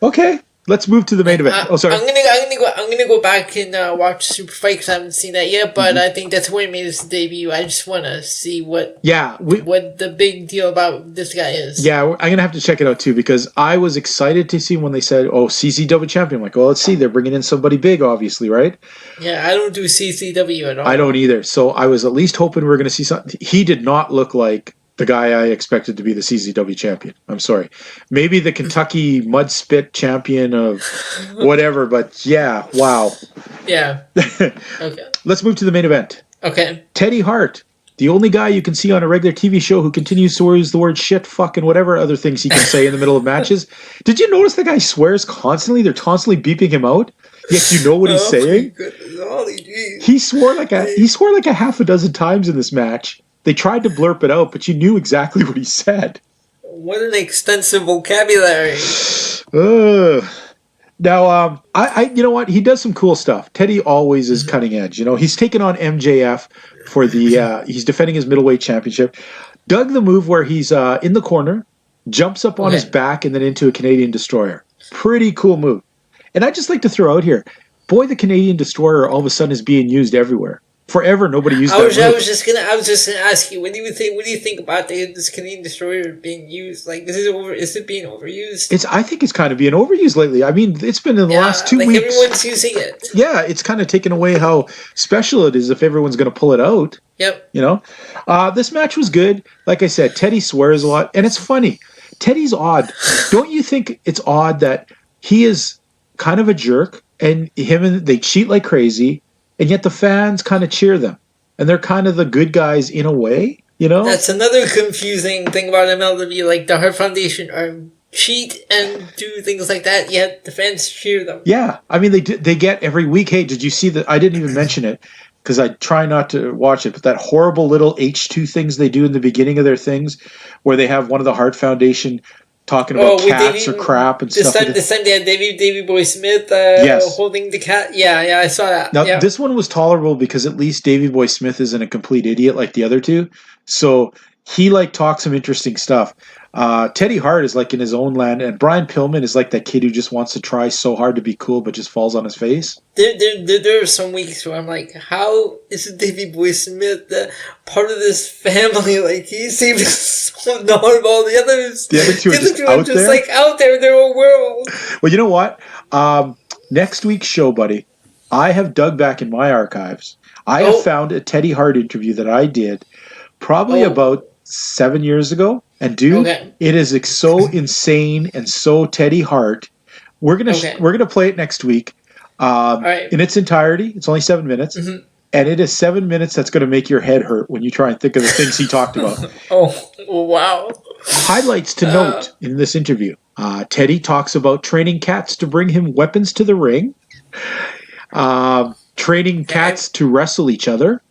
Okay, let's move to the main event. Oh, sorry. I'm gonna go back and watch Super Fight because I haven't seen that yet. But I think that's where he made his debut. I just want to see what the big deal about this guy is. Yeah, I'm gonna have to check it out too because I was excited to see when they said, "Oh, CCW champion." I'm like, "Well, let's see. They're bringing in somebody big, obviously, right?" Yeah, I don't do CCW at all. I don't either. So I was at least hoping we were gonna see something. He did not look like the guy I expected to be the CZW champion. I'm sorry. Maybe the Kentucky mud spit champion of whatever, but yeah, wow. Yeah. Okay. Let's move to the main event. Okay. Teddy Hart, the only guy you can see on a regular TV show who continues to use the word shit, fuck, and whatever other things he can say in the middle of matches. Did you notice the guy swears constantly? They're constantly beeping him out. Yet you know what he's saying. He swore like a half a dozen times in this match. They tried to blurp it out, but you knew exactly what he said. What an extensive vocabulary. Now, I you know what? He does some cool stuff. Teddy always is cutting edge. You know, he's taken on MJF for the, he's defending his middleweight championship. Dug the move where he's in the corner, jumps up on his back, and then into a Canadian Destroyer. Pretty cool move. And I'd just like to throw out here, boy, the Canadian Destroyer all of a sudden is being used everywhere. Forever, nobody used that move. I was just gonna ask you, what do you think about this Canadian Destroyer being used? Like, is it being overused? I think it's kind of being overused lately. I mean, it's been in the last 2 weeks. Everyone's using it. Yeah, it's kind of taken away how special it is if everyone's going to pull it out. Yep. You know, this match was good. Like I said, Teddy swears a lot, and it's funny. Teddy's odd. Don't you think it's odd that he is kind of a jerk, and they cheat like crazy? And yet the fans kind of cheer them. And they're kind of the good guys in a way, you know? That's another confusing thing about MLW. Like, the Hart Foundation cheat and do things like that, yet the fans cheer them. Yeah. I mean, they get every week, hey, did you see that? I didn't even mention it because I try not to watch it, but that horrible little H2 things they do in the beginning of their things where they have one of the Hart Foundation talking about cats or crap and stuff. This time they had Davey Boy Smith holding the cat. Yeah, I saw that. Now, this one was tolerable because at least Davey Boy Smith isn't a complete idiot like the other two. So he talks some interesting stuff. Teddy Hart is in his own land, and Brian Pillman is that kid who just wants to try so hard to be cool, but just falls on his face. There are some weeks where I'm like, how is Davey Boy Smith part of this family? He seems so knowledgeable. The others, the other two are just out there? Out there in their own world. Well, you know what? Next week's show, buddy, I have dug back in my archives. I have found a Teddy Hart interview that I did probably about 7 years ago. And dude, it is so insane and so Teddy Hart. We're gonna play it next week in its entirety. It's only 7 minutes, and it is 7 minutes that's going to make your head hurt when you try and think of the things he talked about. Oh, wow! Highlights to note in this interview: Teddy talks about training cats to bring him weapons to the ring, training cats to wrestle each other.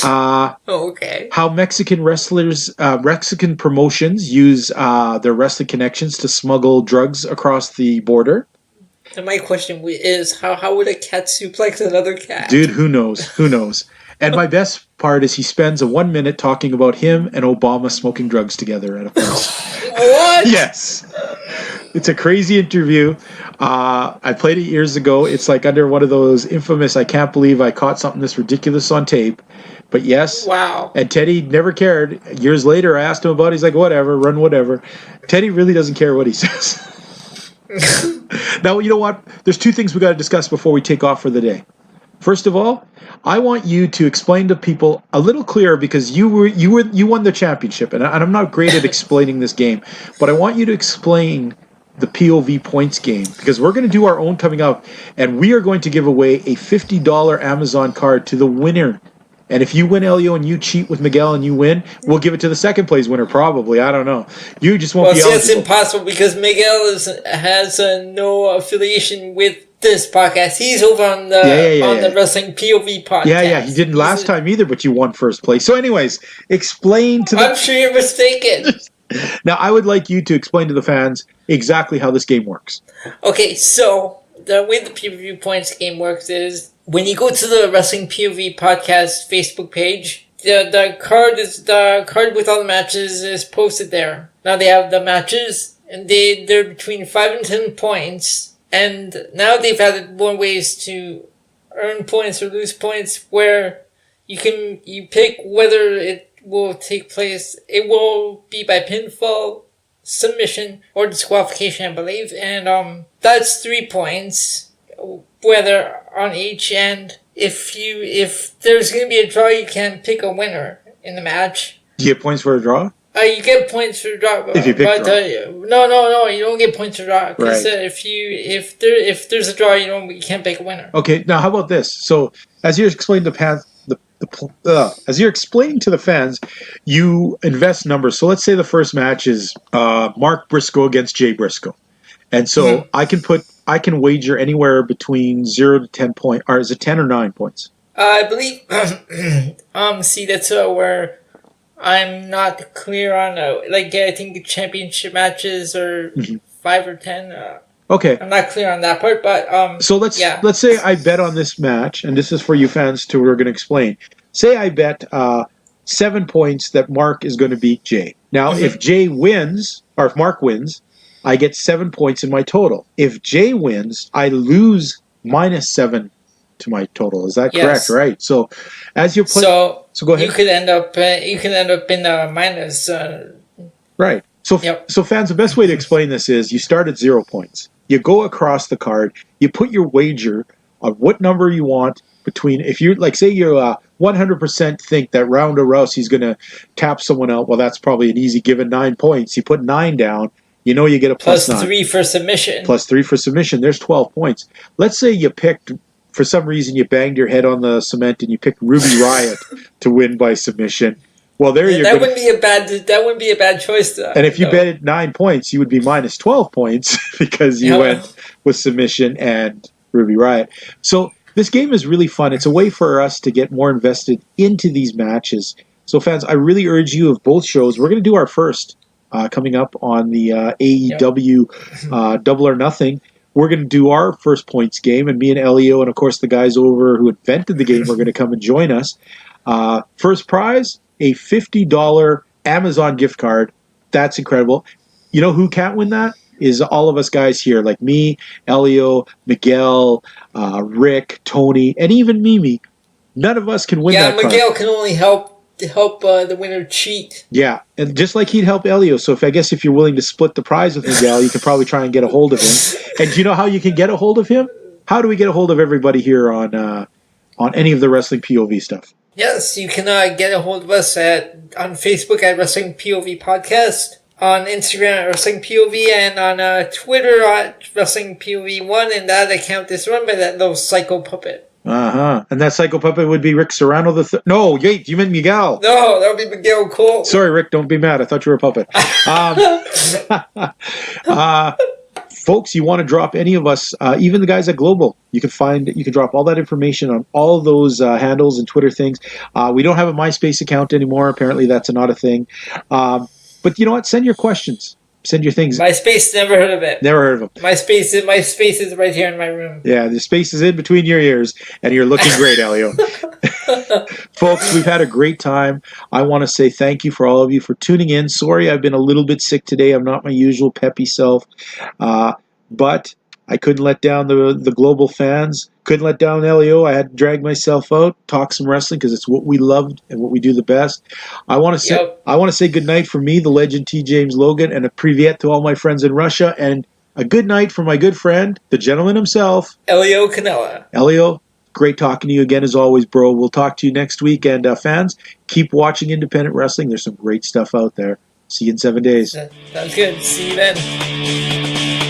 How Mexican wrestlers, Mexican promotions use their wrestling connections to smuggle drugs across the border. And my question is, how would a cat suplex another cat? Dude, who knows? Who knows? And my best part is he spends 1 minute talking about him and Obama smoking drugs together at a place. What? Yes. It's a crazy interview. I played it years ago. It's under one of those infamous, I can't believe I caught something this ridiculous on tape. But yes. Wow. And Teddy never cared. Years later, I asked him about it. He's like, whatever, run whatever. Teddy really doesn't care what he says. Now, you know what? There's two things we got to discuss before we take off for the day. First of all, I want you to explain to people a little clearer because you won the championship, and I'm not great at explaining this game, but I want you to explain the POV points game because we're going to do our own coming up, and we are going to give away a $50 Amazon card to the winner. And if you win, Elio, and you cheat with Miguel and you win, we'll give it to the second place winner probably. I don't know. You just won't be eligible. Well, it's impossible because Miguel has no affiliation with this podcast. He's over on the Wrestling POV podcast. Yeah, he didn't last time either, but you won first place. So anyways, explain to I'm sure you're mistaken. Now, I would like you to explain to the fans exactly how this game works. Okay, so the way the POV points game works is when you go to the Wrestling POV podcast Facebook page, the card with all the matches is posted there. Now they have the matches, and they're between 5 and 10 points. And now they've added more ways to earn points or lose points, where you pick whether it will take place. It will be by pinfall, submission, or disqualification, I believe. And that's 3 points, whether on each end. If there's going to be a draw, you can pick a winner in the match. Do you get points for a draw? You get points for draw. If you pick draw. No, you don't get points for draw. Because right. if there's a draw, you can't pick a winner. Okay, now how about this? So as you explained as you're explaining to the fans, you invest numbers. So let's say the first match is Mark Briscoe against Jay Briscoe, and so I can wager anywhere between 0 to 10 points. Or is it 10 or 9 points? I believe. See, that's where I'm not clear on. I think the championship matches are 5 or 10. Okay. I'm not clear on that part, but so let's say I bet on this match, and this is for you fans too. We're going to explain. Say I bet 7 points that Mark is going to beat Jay. Now, if Jay wins, or if Mark wins, I get 7 points in my total. If Jay wins, I lose -7 to my total. Is that correct? Right. So, as you're playing, so go ahead. You could end up in a minus. Right. So, so fans, the best way to explain this is you start at 0 points. You go across the card. You put your wager on what number you want between. If you say you 100% think that Ronda Rousey's going to tap someone out, well, that's probably an easy given 9 points. You put 9 down. You know you get a plus 9. 3 for submission. Plus 3 for submission. There's 12 points. Let's say you picked, for some reason, you banged your head on the cement and you picked Ruby Riott to win by submission. Well, that wouldn't be a bad choice. And if you bet 9 points, you would be minus 12 points because you went with submission and Ruby Riott. So this game is really fun. It's a way for us to get more invested into these matches. So fans, I really urge you of both shows. We're going to do our first coming up on the AEW Double or Nothing. We're going to do our first points game, and me and Elio and, of course, the guys over who invented the game are going to come and join us. First prize, a $50 Amazon gift card. That's incredible. You know who can't win that? Is all of us guys here, like me, Elio, Miguel, Rick, Tony, and even Mimi. None of us can win that card. Yeah, Miguel can only help the winner cheat. Yeah, and just like he'd help Elio. So I guess if you're willing to split the prize with Miguel, you could probably try and get a hold of him. And do you know how you can get a hold of him? How do we get a hold of everybody here on any of the Wrestling POV stuff? Yes, you can get a hold of us on Facebook at Wrestling POV Podcast, on Instagram at Wrestling POV, and on Twitter at Wrestling POV1, and that account is run by that little psycho puppet. And that psycho puppet would be Rick Serrano No, wait, you meant Miguel. No, that would be Miguel Cole. Sorry, Rick, don't be mad. I thought you were a puppet. Folks, you want to drop any of us, even the guys at Global, you can drop all that information on all of those handles and Twitter things. We don't have a MySpace account anymore. Apparently that's not a thing. But you know what? Send your questions. Send your things. MySpace, never heard of it. Never heard of them. MySpace is right here in my room. Yeah, the space is in between your ears, and you're looking great, Elio. Folks, we've had a great time. I want to say thank you for all of you for tuning in. Sorry, I've been a little bit sick today. I'm not my usual peppy self. But I couldn't let down the Global fans. Couldn't let down Elio. I had to drag myself out, talk some wrestling because it's what we loved and what we do the best. I want to say good night for me, the legend T. James Logan, and a privyet to all my friends in Russia, and a good night for my good friend, the gentleman himself, Elio Canella. Elio, great talking to you again as always, bro. We'll talk to you next week, and fans, keep watching independent wrestling. There's some great stuff out there. See you in 7 days. Sounds good. See you then.